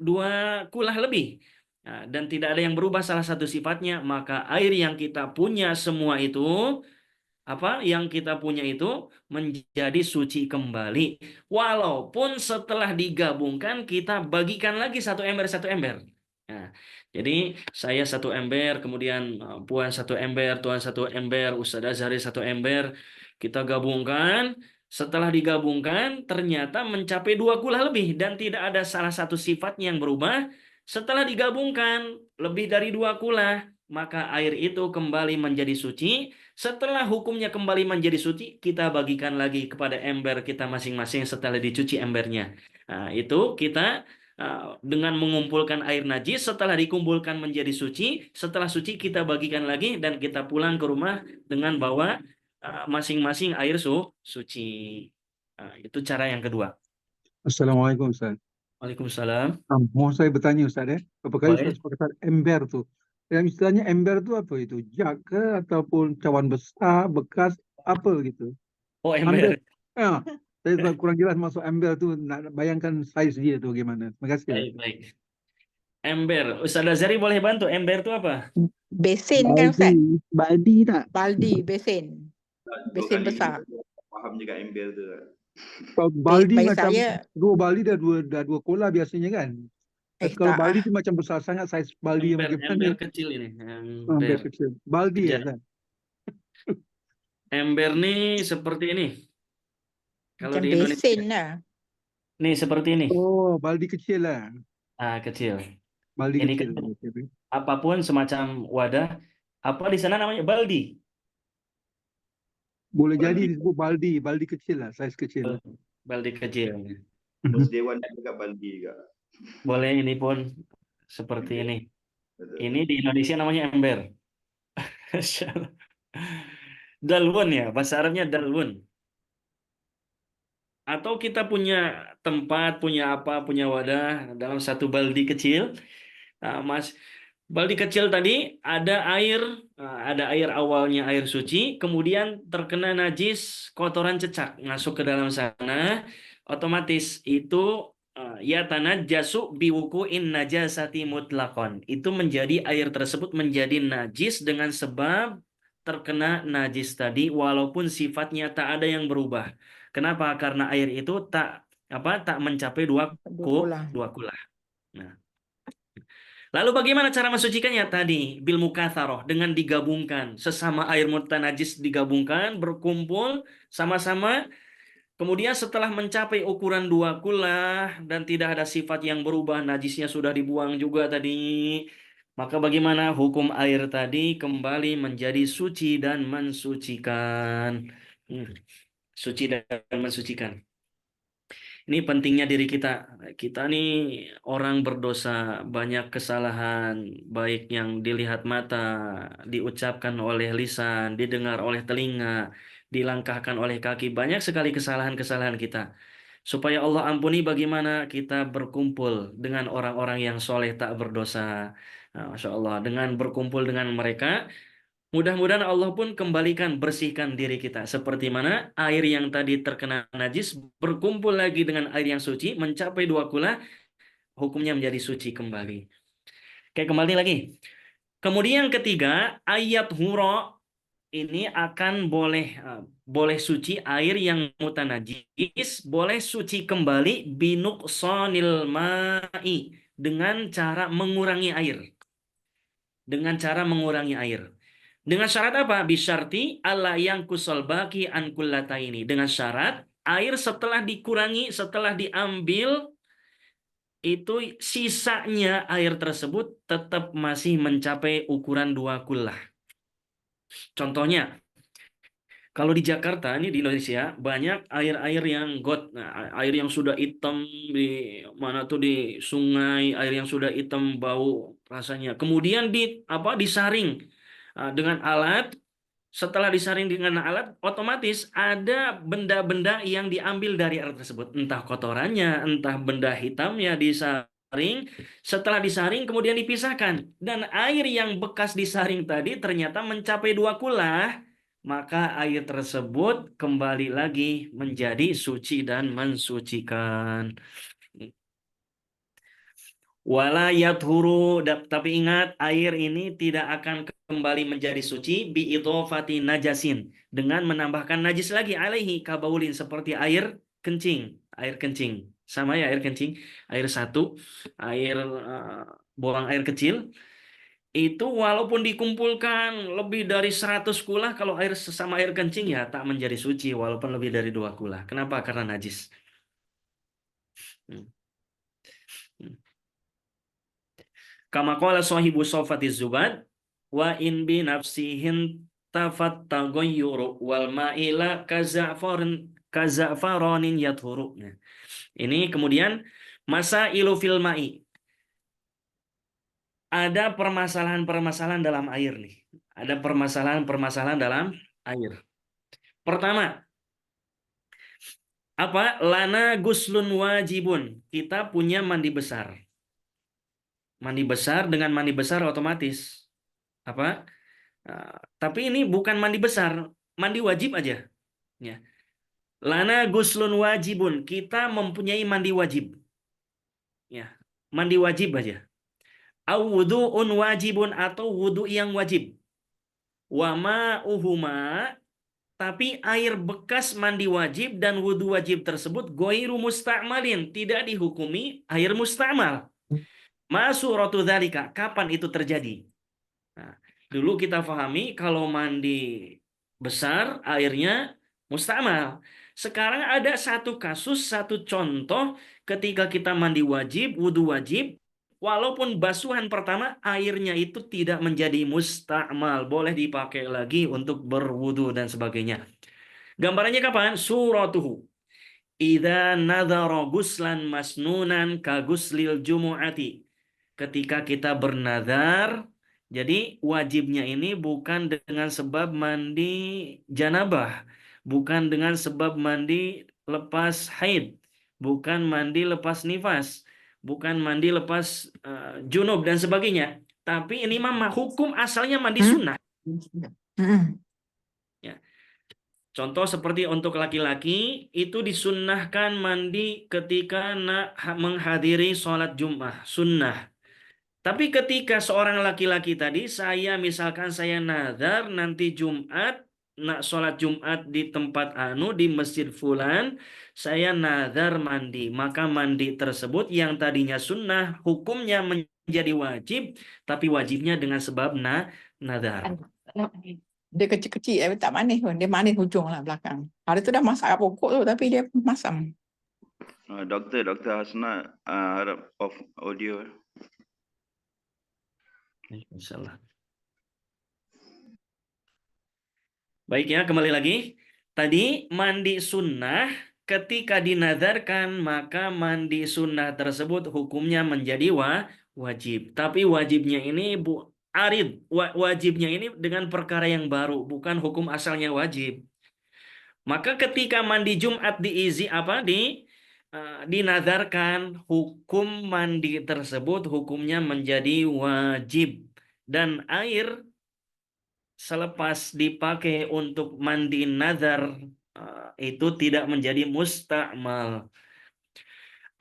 dua kulah lebih. Nah, dan tidak ada yang berubah salah satu sifatnya, maka air yang kita punya semua itu menjadi suci kembali. Walaupun setelah digabungkan kita bagikan lagi 1 ember. Nah, jadi saya 1 ember, kemudian Puan 1 ember, Tuan 1 ember, Ustadz Azhari 1 ember, kita gabungkan. Setelah digabungkan ternyata mencapai 2 kulah lebih dan tidak ada salah satu sifatnya yang berubah. Setelah digabungkan lebih dari 2 kulah, maka air itu kembali menjadi suci. Setelah hukumnya kembali menjadi suci, kita bagikan lagi kepada ember kita masing-masing setelah dicuci embernya. Nah, itu kita dengan mengumpulkan air najis, setelah dikumpulkan menjadi suci, setelah suci kita bagikan lagi dan kita pulang ke rumah dengan bawa masing-masing air suci. Nah, itu cara yang kedua. Assalamualaikum Ustaz. Waalaikumsalam. Mau saya bertanya Ustaz apakah Boleh. Ustaz perkataan ember tuh? Yang istilahnya ember tuh apa itu? Jak ke ataupun cawan besar, bekas, apa gitu? Oh, ember. Ya, saya kurang jelas masuk ember tuh, nak bayangkan size dia tuh gimana. Terima kasih. Baik. Ember. Ustadz Azhari boleh bantu. Ember itu apa? Besin kan Ustaz? Baldi tak? Baldi, besin. Besin besar. Paham juga ember tu. Baldi bagi macam saya- dua baldi dah dua kola biasanya kan. Kalau tak baldi itu macam besar sangat, size baldi yang bagaimana? Ember kecil ini. Ember kecil. Baldi ya Kecil. kan? Ember nih seperti ini. Kalau macam di Indonesia. besin lah. Nih seperti ini. Oh, baldi kecil lah. Kecil. Baldi Ini kecil. kecil. Apapun semacam wadah. Apa di sana namanya? Baldi. Boleh jadi disebut baldi kecil lah, size kecil. Baldi kecil. Bos Dewan juga baldi juga. Boleh ini pun seperti ini. Betul. Ini di Indonesia namanya ember. Dalwun ya, bahasa Arabnya dalwun. Atau kita punya tempat, punya wadah dalam satu baldi kecil. Baldi kecil tadi ada air awalnya air suci, kemudian terkena najis, kotoran cecak masuk ke dalam sana, otomatis itu ya tanajjasu biwuqu'in najasati mutlaqan. Itu menjadi air tersebut menjadi najis dengan sebab terkena najis tadi walaupun sifatnya tak ada yang berubah. Kenapa? Karena air itu tak mencapai dua kulah. Nah, Lalu bagaimana cara mensucikannya? Tadi bil mukatsaroh, dengan digabungkan sesama air mutanajis, digabungkan berkumpul sama-sama. Kemudian setelah mencapai ukuran 2 kullah dan tidak ada sifat yang berubah, najisnya sudah dibuang juga tadi. Maka bagaimana hukum air tadi? Kembali menjadi suci dan mensucikan. Hmm, Suci dan mensucikan. Ini pentingnya diri kita. Kita nih orang berdosa, banyak kesalahan, baik yang dilihat mata, diucapkan oleh lisan, didengar oleh telinga, dilangkahkan oleh kaki. Banyak sekali kesalahan-kesalahan kita. Supaya Allah ampuni, bagaimana kita berkumpul dengan orang-orang yang soleh tak berdosa. Nah, Masya Allah, dengan berkumpul dengan mereka, mudah-mudahan Allah pun kembalikan, bersihkan diri kita. Seperti mana air yang tadi terkena najis berkumpul lagi dengan air yang suci, mencapai 2 kula, hukumnya menjadi suci kembali. Oke, kembali lagi. Kemudian ketiga, ayat huro ini akan boleh suci air yang mutanajis, boleh suci kembali binuqsanil ma'i, dengan cara mengurangi air. Dengan cara mengurangi air. Dengan syarat apa? Bisyarti alla yang kusol baki an kullataini. Dengan syarat air setelah dikurangi, setelah diambil, itu sisanya air tersebut tetap masih mencapai ukuran 2 kullah. Contohnya, kalau di Jakarta, ini di Indonesia, banyak air-air yang got. Nah, air yang sudah hitam di mana tuh, di sungai, air yang sudah hitam bau rasanya. Kemudian disaring dengan alat. Setelah disaring dengan alat, otomatis ada benda-benda yang diambil dari air tersebut. Entah kotorannya, entah benda hitamnya disaring. Setelah disaring, kemudian dipisahkan. Dan air yang bekas disaring tadi ternyata mencapai 2 kullah. Maka air tersebut kembali lagi menjadi suci dan mensucikan. Wala yathuru, tapi ingat, air ini tidak akan kembali menjadi suci bi idhofati najasin, dengan menambahkan najis lagi, alaihi kabaulin, seperti air kencing. Air kencing sama ya, air kencing, air satu, air buang air kecil, itu walaupun dikumpulkan lebih dari 100 kullah, kalau air sesama air kencing ya tak menjadi suci walaupun lebih dari 2 kullah. Kenapa? Karena najis. Hmm. Hmm. Kama qala sahibu Sofatiz Zubad, wa in bi nafsihin tafattaghayyuru wal ma'ila kaza'faranin yathuru. Nah, ini kemudian masa ilu fil ma'i. Ada permasalahan-permasalahan dalam air nih. Ada permasalahan-permasalahan dalam air. Pertama, apa? Lana guslun wajibun. Kita punya mandi besar. Mandi besar, dengan mandi besar otomatis apa? Tapi ini bukan mandi besar, mandi wajib aja. Ya. Lana guslun wajibun. Kita mempunyai mandi wajib. Ya. Mandi wajib aja. Au wudu'un wajibun, atau wudu yang wajib. Wa ma'uhuma, tapi air bekas mandi wajib dan wudu wajib tersebut goiru musta'malin, tidak dihukumi air musta'mal. Masuratu dzalika, kapan itu terjadi? Nah, dulu kita pahami kalau mandi besar airnya musta'mal. Sekarang ada satu kasus, satu contoh ketika kita mandi wajib, wudu wajib, walaupun basuhan pertama airnya itu tidak menjadi musta'mal, boleh dipakai lagi untuk berwudu dan sebagainya. Gambarannya kapan? Suratuhu. Idza nadhara guslan masnunan ka guslil jumu'ati. Ketika kita bernadar, jadi wajibnya ini bukan dengan sebab mandi janabah, bukan dengan sebab mandi lepas haid, bukan mandi lepas nifas, bukan mandi lepas junub dan sebagainya. Tapi ini mah hukum asalnya mandi sunnah. Ya. Contoh seperti untuk laki-laki itu disunnahkan mandi ketika menghadiri sholat Jumat, sunnah. Tapi ketika seorang laki-laki tadi, misalkan saya nazar nanti Jumat nak sholat Jumat di tempat anu di masjid fulan, saya nazar mandi, maka mandi tersebut yang tadinya sunnah hukumnya menjadi wajib, tapi wajibnya dengan sebab nazar. Dia kecil-kecil, tak manis pun. Dia manis hujung lah belakang. Hari tu dah masak pokok tu, tapi dia masam. Doktor Hasna harap off audio. Insyaallah. Baik ya, kembali lagi. Tadi mandi sunnah ketika dinazarkan, maka mandi sunnah tersebut hukumnya menjadi wajib. Tapi wajibnya ini arid, wajibnya ini dengan perkara yang baru, bukan hukum asalnya wajib. Maka ketika mandi Jumat dinazarkan, hukum mandi tersebut hukumnya menjadi wajib, dan air selepas dipakai untuk mandi nazar itu tidak menjadi mustakmal.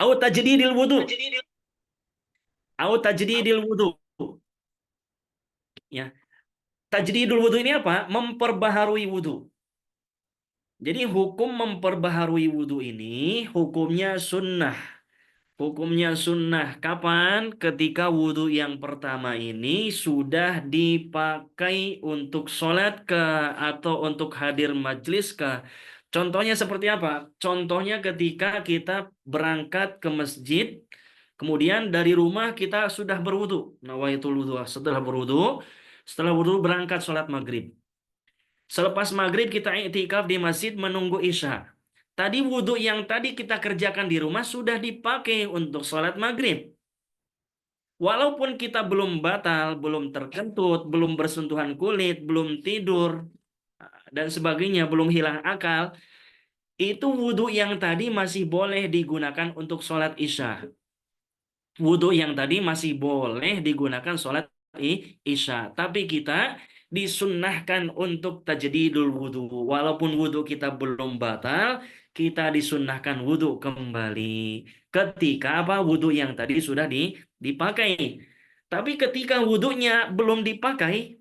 Au tajdidil wudu. Au tajdidil wudu. Ya. Tajdidul wudu ini apa? Memperbaharui wudu. Jadi hukum memperbaharui wudu ini hukumnya sunnah. Hukumnya sunnah kapan? Ketika wudhu yang pertama ini sudah dipakai untuk sholat atau untuk hadir majlis Contohnya seperti apa? Contohnya ketika kita berangkat ke masjid, kemudian dari rumah kita sudah berwudhu. Nawaitul wudhu. Setelah wudhu berangkat sholat maghrib. Selepas maghrib kita i'tikaf di masjid menunggu isya. Tadi wudhu yang tadi kita kerjakan di rumah sudah dipakai untuk sholat maghrib. Walaupun kita belum batal, belum terkentut, belum bersentuhan kulit, belum tidur, dan sebagainya, belum hilang akal, itu wudhu yang tadi masih boleh digunakan untuk sholat isya. Wudhu yang tadi masih boleh digunakan sholat isya. Tapi kita disunnahkan untuk tajdidul wudhu. Walaupun wudhu kita belum batal, kita disunnahkan wudhu kembali. Ketika wudhu yang tadi sudah dipakai. Tapi ketika wudhunya belum dipakai,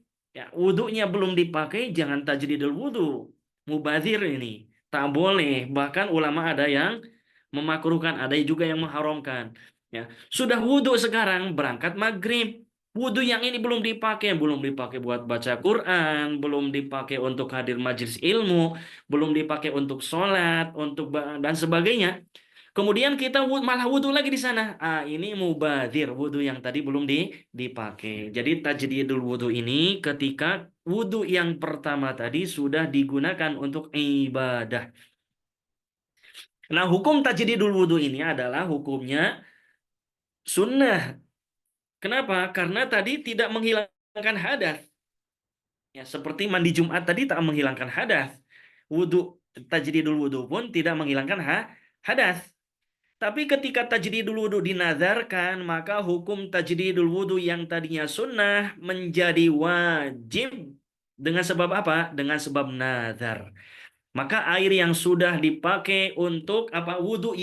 jangan tajdidul wudhu. Mubazir ini. Tak boleh. Bahkan ulama ada yang memakruhkan, ada juga yang mengharamkan. Ya, sudah wudhu sekarang berangkat maghrib. Wudhu yang ini belum dipakai buat baca Quran, belum dipakai untuk hadir majelis ilmu, belum dipakai untuk sholat, dan sebagainya. Kemudian kita malah wudhu lagi di sana. Ini mubazir, wudhu yang tadi belum dipakai. Jadi tajdidul wudhu ini ketika wudhu yang pertama tadi sudah digunakan untuk ibadah. Nah, hukum tajdidul wudhu ini adalah hukumnya sunnah. Kenapa? Karena tadi tidak menghilangkan hadas. Ya, seperti mandi Jumat tadi tak menghilangkan hadas. Tajdidul wudhu pun tidak menghilangkan hadas. Tapi ketika tajdidul wudhu dinazarkan, maka hukum tajdidul wudhu yang tadinya sunnah menjadi wajib. Dengan sebab apa? Dengan sebab nazar. Maka air yang sudah dipakai untuk wudhu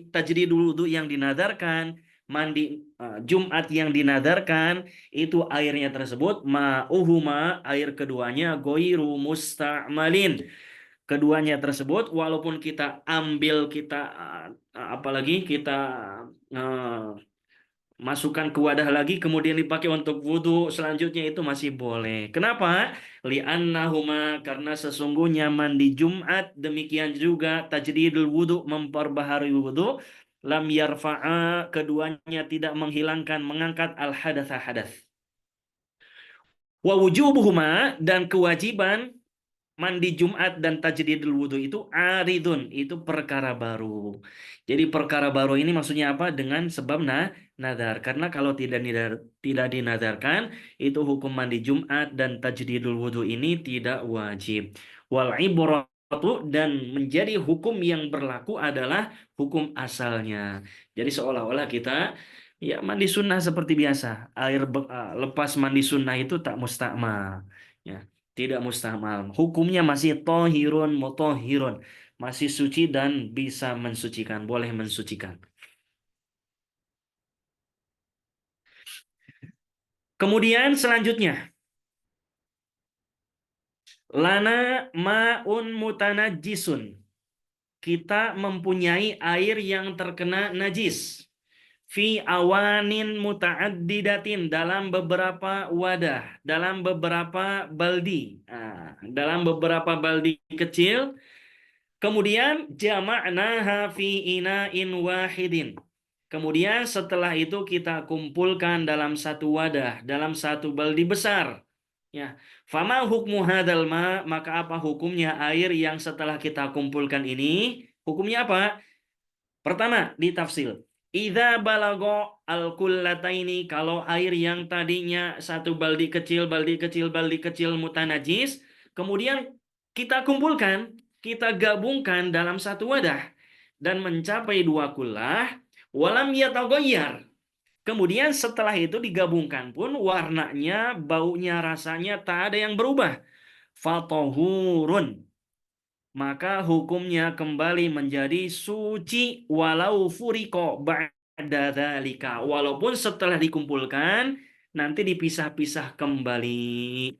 tajdidul wudhu yang dinazarkan, mandi Jumat yang dinazarkan, itu airnya tersebut ma'uhuma, air keduanya goiru musta'malin. Keduanya tersebut walaupun kita ambil, apalagi kita masukkan ke wadah lagi kemudian dipakai untuk wudhu selanjutnya, itu masih boleh. Kenapa? Li'annahuma, karena sesungguhnya mandi Jumat demikian juga tajdidul wudhu, memperbaharui wudhu, lam yarfa'a, keduanya tidak menghilangkan, mengangkat al-hadatsa hadas. Wa wujubuhuma, dan kewajiban mandi Jumat dan tajdidul wudhu itu aridun, itu perkara baru. Jadi perkara baru ini maksudnya apa? Dengan sebab nazar. Karena kalau tidak dinazarkan, itu hukum mandi Jumat dan tajdidul wudhu ini tidak wajib. Wal ibratu, dan menjadi hukum yang berlaku adalah hukum asalnya. Jadi seolah-olah kita mandi sunnah seperti biasa. Lepas mandi sunnah itu tak mustakmal. Ya. Tidak mustahmal. Hukumnya masih tohirun, mutohirun. Masih suci dan bisa mensucikan. Boleh mensucikan. Kemudian selanjutnya. Lana ma'un mutanajjisun. Kita mempunyai air yang terkena najis. Fi awanin muta'addidatin, dalam beberapa wadah, dalam beberapa baldi. Dalam beberapa baldi kecil. Kemudian jama'naha fi ina'in wahidin. Kemudian setelah itu kita kumpulkan dalam satu wadah, dalam satu baldi besar. Ya, fama hukmu hadzal ma, maka apa hukumnya air yang setelah kita kumpulkan ini? Hukumnya apa? Pertama, ditafsil. Idza balago al-kullataini, kalau air yang tadinya satu baldi kecil, mutanajis, kemudian kita kumpulkan, kita gabungkan dalam satu wadah dan mencapai 2 kullah, walam yataghayyar. Kemudian setelah itu digabungkan pun warnanya, baunya, rasanya tak ada yang berubah. Fatahurun, maka hukumnya kembali menjadi suci walau furiko ba'da dzalika, walaupun setelah dikumpulkan nanti dipisah-pisah kembali.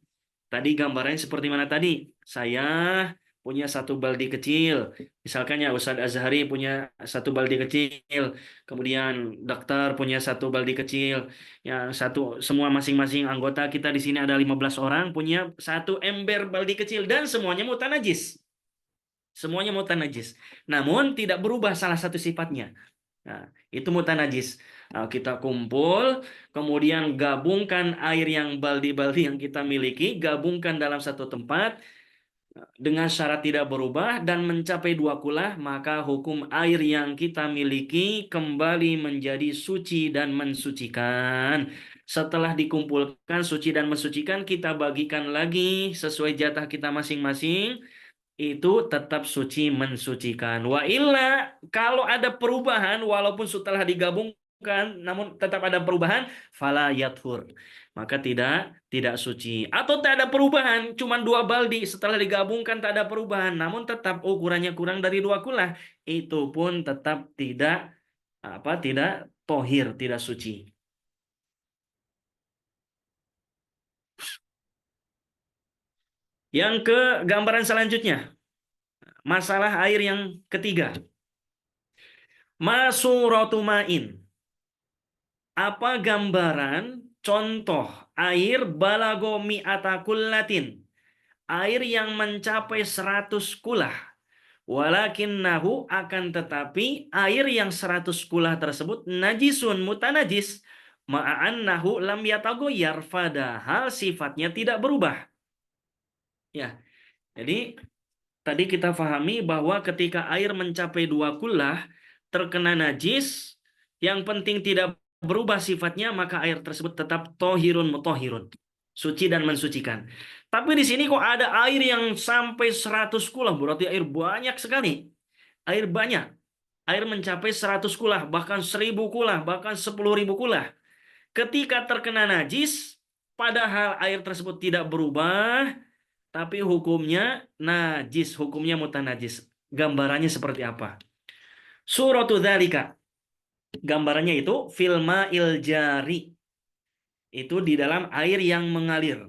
Tadi gambarannya seperti mana tadi? Saya punya satu baldi kecil, misalkan ya Ustadz Azhari punya satu baldi kecil, kemudian dokter punya satu baldi kecil, yang satu, semua masing-masing anggota kita di sini ada 15 orang punya satu ember baldi kecil dan semuanya mutanajis. Semuanya mutanajis. Namun tidak berubah salah satu sifatnya. Nah, itu mutanajis. Nah, kita kumpul, kemudian gabungkan air yang baldi-baldi yang kita miliki, gabungkan dalam satu tempat dengan syarat tidak berubah dan mencapai 2 kullah, maka hukum air yang kita miliki kembali menjadi suci dan mensucikan. Setelah dikumpulkan suci dan mensucikan, kita bagikan lagi sesuai jatah kita masing-masing. Itu tetap suci mensucikan. Wa illa, kalau ada perubahan walaupun setelah digabungkan namun tetap ada perubahan, fala yathur, maka tidak suci. Atau tak ada perubahan, cuma 2 baldi setelah digabungkan tak ada perubahan namun tetap ukurannya kurang dari 2 kullah, itu pun tetap tidak tohir, tidak suci. Yang ke gambaran selanjutnya, masalah air yang ketiga. Masuratu ma'in. Apa gambaran contoh air balago mi'ata kullatin? Air yang mencapai 100 kulah. Walakinnahu, akan tetapi air yang 100 kulah tersebut najisun mutanajis. Ma'annahu lam yataghayyar, padahal sifatnya tidak berubah. Ya. Jadi tadi kita pahami bahwa ketika air mencapai 2 kullah terkena najis, yang penting tidak berubah sifatnya, maka air tersebut tetap tohirun mutohirun, suci dan mensucikan. Tapi di sini kok ada air yang sampai 100 kulah, berarti air banyak sekali. Air banyak. Air mencapai 100 kulah, bahkan 1000 kulah, bahkan 10.000 kulah. Ketika terkena najis, padahal air tersebut tidak berubah, tapi hukumnya najis, hukumnya mutanajis. Gambarannya seperti apa? Suratu dzalika. Gambarannya itu filma iljari. Itu di dalam air yang mengalir.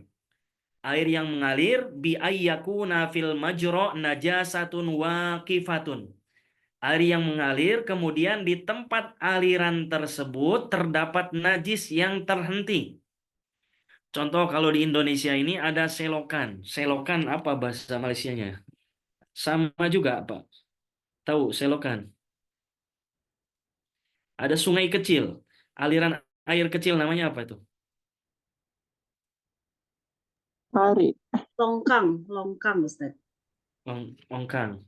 Air yang mengalir bi ayyakuna fil majra najasatun waqifatun. Air yang mengalir kemudian di tempat aliran tersebut terdapat najis yang terhenti. Contoh kalau di Indonesia ini ada selokan. Selokan apa bahasa Malaysianya? Sama juga apa? Tahu selokan? Ada sungai kecil, aliran air kecil, namanya apa itu? Tarik. Longkang Ustaz. Longkang.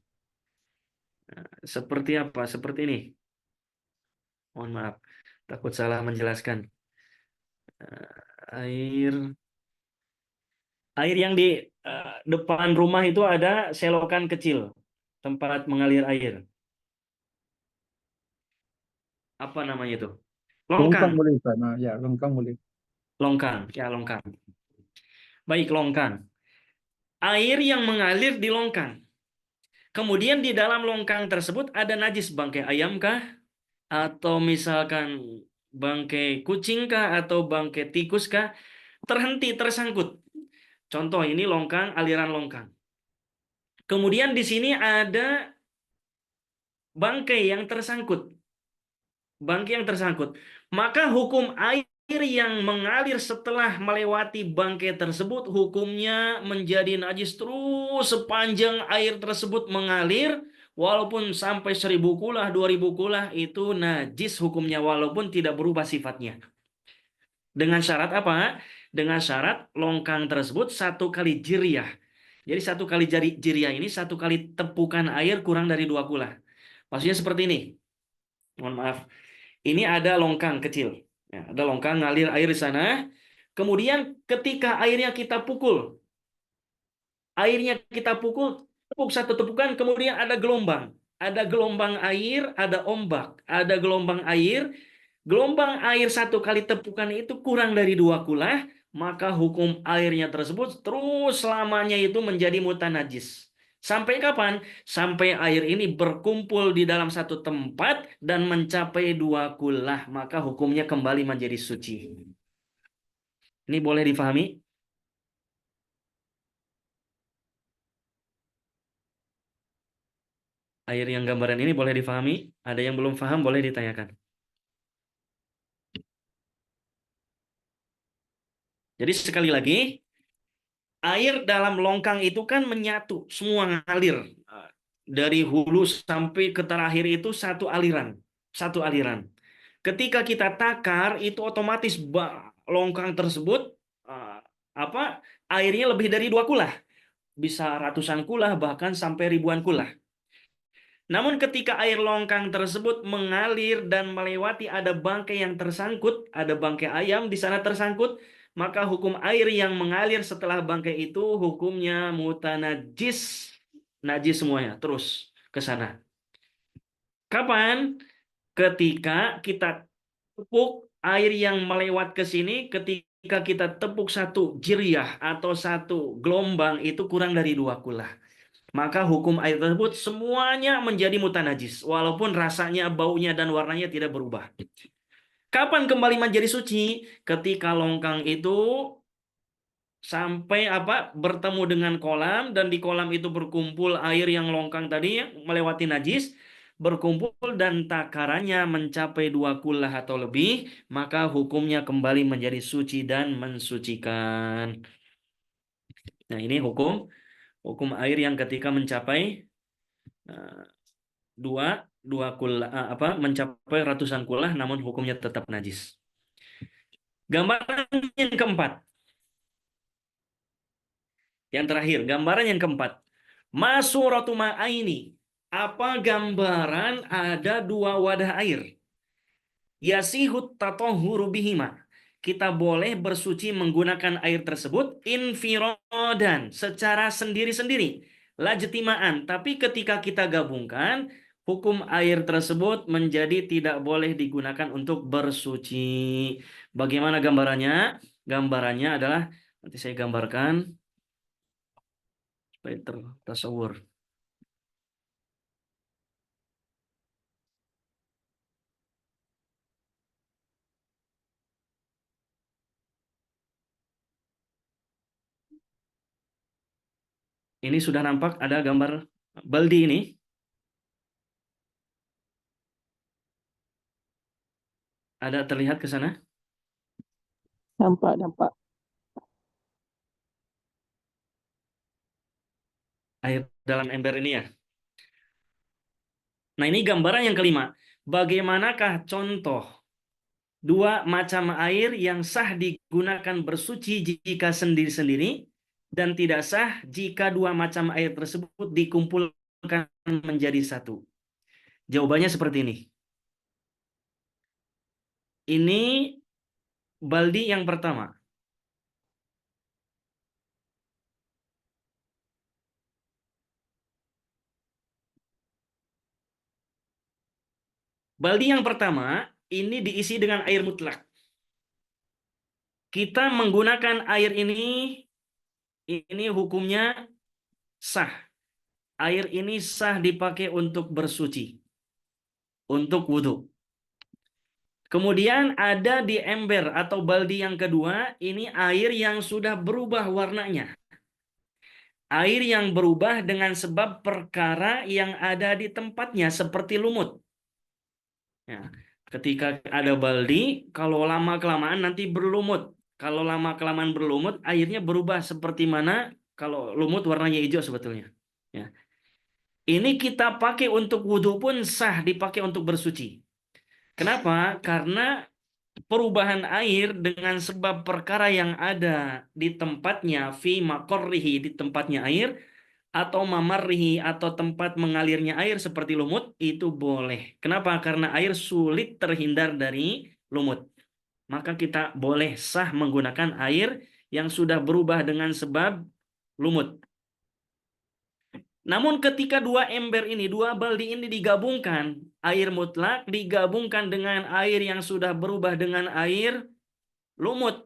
Seperti apa? Seperti ini. Mohon maaf, takut salah menjelaskan. Air yang di depan rumah itu ada selokan kecil, tempat mengalir air. Apa namanya itu? Longkang Longkang. boleh, Ustaz. Nah, ya, longkang boleh. Longkang, ya longkang. Baik, longkang. Air yang mengalir di longkang. Kemudian di dalam longkang tersebut ada najis, bangkai ayam kah? Atau misalkan bangkai kucing kah? Atau bangkai tikus kah? Terhenti, tersangkut. Contoh ini longkang, aliran longkang. Kemudian di sini ada bangkai yang tersangkut. Bangkai yang tersangkut. Maka hukum air yang mengalir setelah melewati bangkai tersebut hukumnya menjadi najis terus sepanjang air tersebut mengalir, walaupun sampai 1000 kulah, 2000 kulah, itu najis hukumnya walaupun tidak berubah sifatnya. Dengan syarat apa? Dengan syarat longkang tersebut 1 kali jiryah. Jadi 1 kali jiryah ini 1 kali tepukan air kurang dari 2 kulah. Maksudnya seperti ini. Mohon maaf. Ini ada longkang kecil. Ya, ada longkang ngalir air di sana. Kemudian ketika airnya kita pukul, tepuk 1 tepukan, kemudian ada gelombang. Ada gelombang air, ada ombak. Ada gelombang air. Gelombang air 1 kali tepukan itu kurang dari 2 kulah, maka hukum airnya tersebut terus selamanya itu menjadi mutanajis. Sampai kapan? Sampai air ini berkumpul di dalam 1 tempat dan mencapai 2 kulah, maka hukumnya kembali menjadi suci. Ini boleh difahami? Air yang gambaran ini boleh difahami? Ada yang belum paham boleh ditanyakan. Jadi sekali lagi, air dalam longkang itu kan menyatu, semua ngalir. Dari hulu sampai ke terakhir itu 1 aliran. 1 aliran. Ketika kita takar, itu otomatis longkang tersebut airnya lebih dari 2 kulah. Bisa ratusan kulah, bahkan sampai ribuan kulah. Namun ketika air longkang tersebut mengalir dan melewati ada bangkai yang tersangkut, ada bangkai ayam di sana tersangkut, maka hukum air yang mengalir setelah bangkai itu hukumnya mutanajis, najis semuanya, terus ke sana. Kapan? Ketika kita tepuk air yang melewat ke sini, ketika kita tepuk 1 jiryah atau 1 gelombang itu kurang dari 2 kulah. Maka hukum air tersebut semuanya menjadi mutanajis, walaupun rasanya, baunya, dan warnanya tidak berubah. Kapan kembali menjadi suci? Ketika longkang itu sampai bertemu dengan kolam, dan di kolam itu berkumpul air yang longkang tadi yang melewati najis, berkumpul dan takarannya mencapai 2 kulah atau lebih, maka hukumnya kembali menjadi suci dan mensucikan. Nah, ini hukum air yang ketika mencapai 2 kulah, mencapai ratusan kulah, namun hukumnya tetap najis. Gambaran yang keempat. Yang terakhir, gambaran yang keempat. Masuratu ma'aini. Apa gambaran ada 2 wadah air? Yasihut tatahhuru bihima. Kita boleh bersuci menggunakan air tersebut infirodan, secara sendiri-sendiri. Lajtimaan, tapi ketika kita gabungkan, hukum air tersebut menjadi tidak boleh digunakan untuk bersuci. Bagaimana gambarannya? Gambarannya adalah, nanti saya gambarkan supaya tertasawur. Ini sudah nampak ada gambar baldi ini. Ada terlihat ke sana? Nampak. Air dalam ember ini ya. Nah, ini gambaran yang kelima. Bagaimanakah contoh 2 macam air yang sah digunakan bersuci jika sendiri-sendiri dan tidak sah jika 2 macam air tersebut dikumpulkan menjadi 1? Jawabannya seperti ini. Ini baldi yang pertama. Baldi yang pertama ini diisi dengan air mutlak. Kita menggunakan air ini hukumnya sah. Air ini sah dipakai untuk bersuci, untuk wudhu. Kemudian ada di ember atau baldi yang kedua, ini air yang sudah berubah warnanya. air yang berubah dengan sebab perkara yang ada di tempatnya seperti lumut. Ya, ketika ada baldi, kalau lama-kelamaan nanti berlumut. Kalau lama-kelamaan berlumut, airnya berubah seperti mana? Kalau lumut warnanya hijau sebetulnya. Ya. Ini kita pakai untuk wudhu pun sah dipakai untuk bersuci. Kenapa? Karena perubahan air dengan sebab perkara yang ada di tempatnya, fi maqarrihi, di tempatnya air, atau mamarrihi, atau tempat mengalirnya air seperti lumut, itu boleh. Kenapa? Karena air sulit terhindar dari lumut. Maka kita boleh sah menggunakan air yang sudah berubah dengan sebab lumut. Namun ketika dua ember ini, dua baldi ini digabungkan, air mutlak digabungkan dengan air yang sudah berubah dengan air lumut,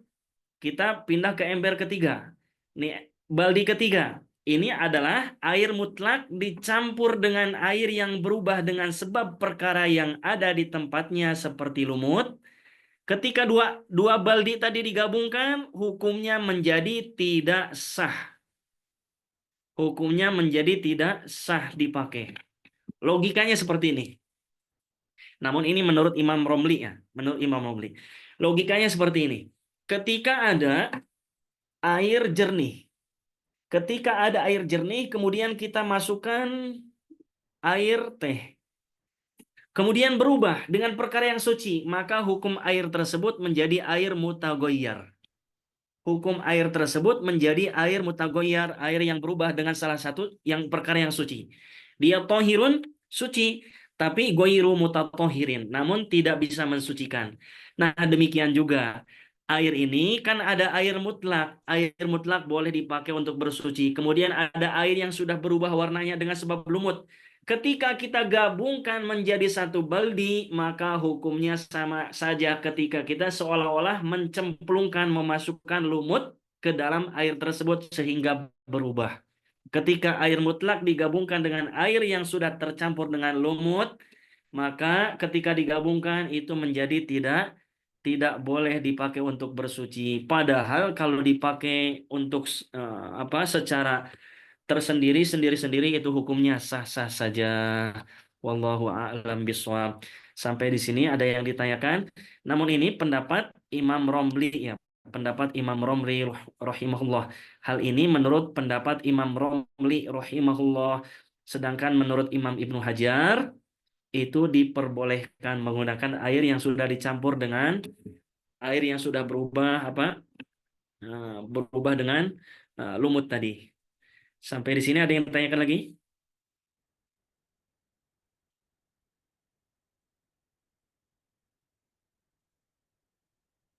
kita pindah ke ember ketiga. Ini baldi ketiga. Ini adalah air mutlak dicampur dengan air yang berubah dengan sebab perkara yang ada di tempatnya seperti lumut. Ketika dua baldi tadi digabungkan, hukumnya menjadi tidak sah. Hukumnya menjadi tidak sah dipakai. Logikanya seperti ini. Namun ini menurut Imam Romli ya, menurut Imam Romli. Logikanya seperti ini. Ketika ada air jernih, kemudian kita masukkan air teh, kemudian berubah dengan perkara yang suci, maka hukum air tersebut menjadi air mutaghayyir. Hukum air tersebut menjadi air mutaghayyir, air yang berubah dengan salah satu yang perkara yang suci. Dia tohirun, suci, tapi ghairu mutatahhirin, namun tidak bisa mensucikan. Nah, demikian juga air ini kan ada air mutlak. Air mutlak boleh dipakai untuk bersuci. Kemudian ada air yang sudah berubah warnanya dengan sebab lumut. Ketika kita gabungkan menjadi satu baldi, maka hukumnya sama saja ketika kita seolah-olah mencemplungkan, memasukkan lumut ke dalam air tersebut sehingga berubah. Ketika air mutlak digabungkan dengan air yang sudah tercampur dengan lumut, maka ketika digabungkan itu menjadi tidak boleh dipakai untuk bersuci. Padahal kalau dipakai untuk secara tersendiri sendiri itu hukumnya sah-sah saja. Wallahu a'lam bishawab. Sampai di sini ada yang ditanyakan. Namun ini pendapat Imam Romli ya, pendapat Imam Romli rahimahullah. Hal ini menurut pendapat Imam Romli rahimahullah. Sedangkan menurut Imam Ibnu Hajar itu diperbolehkan menggunakan air yang sudah dicampur dengan air yang sudah berubah berubah dengan lumut tadi. Sampai di sini ada yang tanyakan lagi?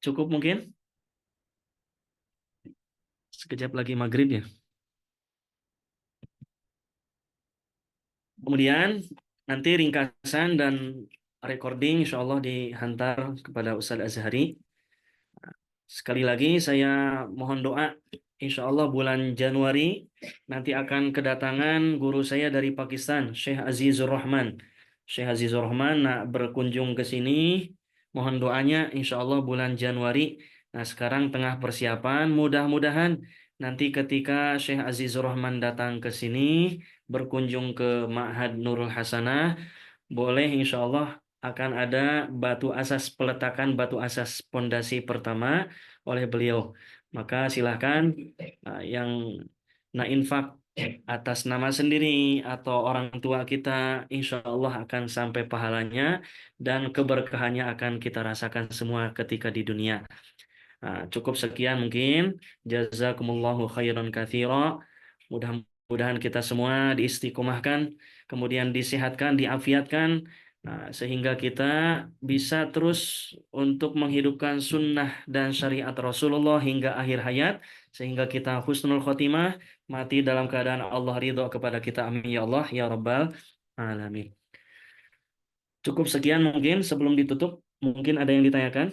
Cukup mungkin? Sekejap lagi maghrib ya. Kemudian nanti ringkasan dan recording insya Allah dihantar kepada Ustadz Azhari. Sekali lagi saya mohon doa. Insya Allah bulan Januari nanti akan kedatangan guru saya dari Pakistan, Syekh Azizur Rahman. Syekh Azizur Rahman berkunjung ke sini. Mohon doanya insya Allah bulan Januari. Nah sekarang tengah persiapan. Mudah-mudahan nanti ketika Syekh Azizur Rahman datang ke sini, berkunjung ke Ma'had Nurul Hasanah, boleh insya Allah akan ada peletakan batu asas pondasi pertama oleh beliau. Maka silahkan yang infak atas nama sendiri atau orang tua kita, insya Allah akan sampai pahalanya dan keberkahannya akan kita rasakan semua ketika di dunia. Cukup sekian mungkin. Jazakumullahu khairan katsira. Mudah-mudahan kita semua diistiqomahkan, kemudian disehatkan, diafiatkan, sehingga kita bisa terus untuk menghidupkan sunnah dan syariat Rasulullah hingga akhir hayat, sehingga kita husnul khotimah, mati dalam keadaan Allah ridho kepada kita. Amin ya Allah ya Rabbal alamin. Cukup sekian mungkin sebelum ditutup. Mungkin ada yang ditanyakan?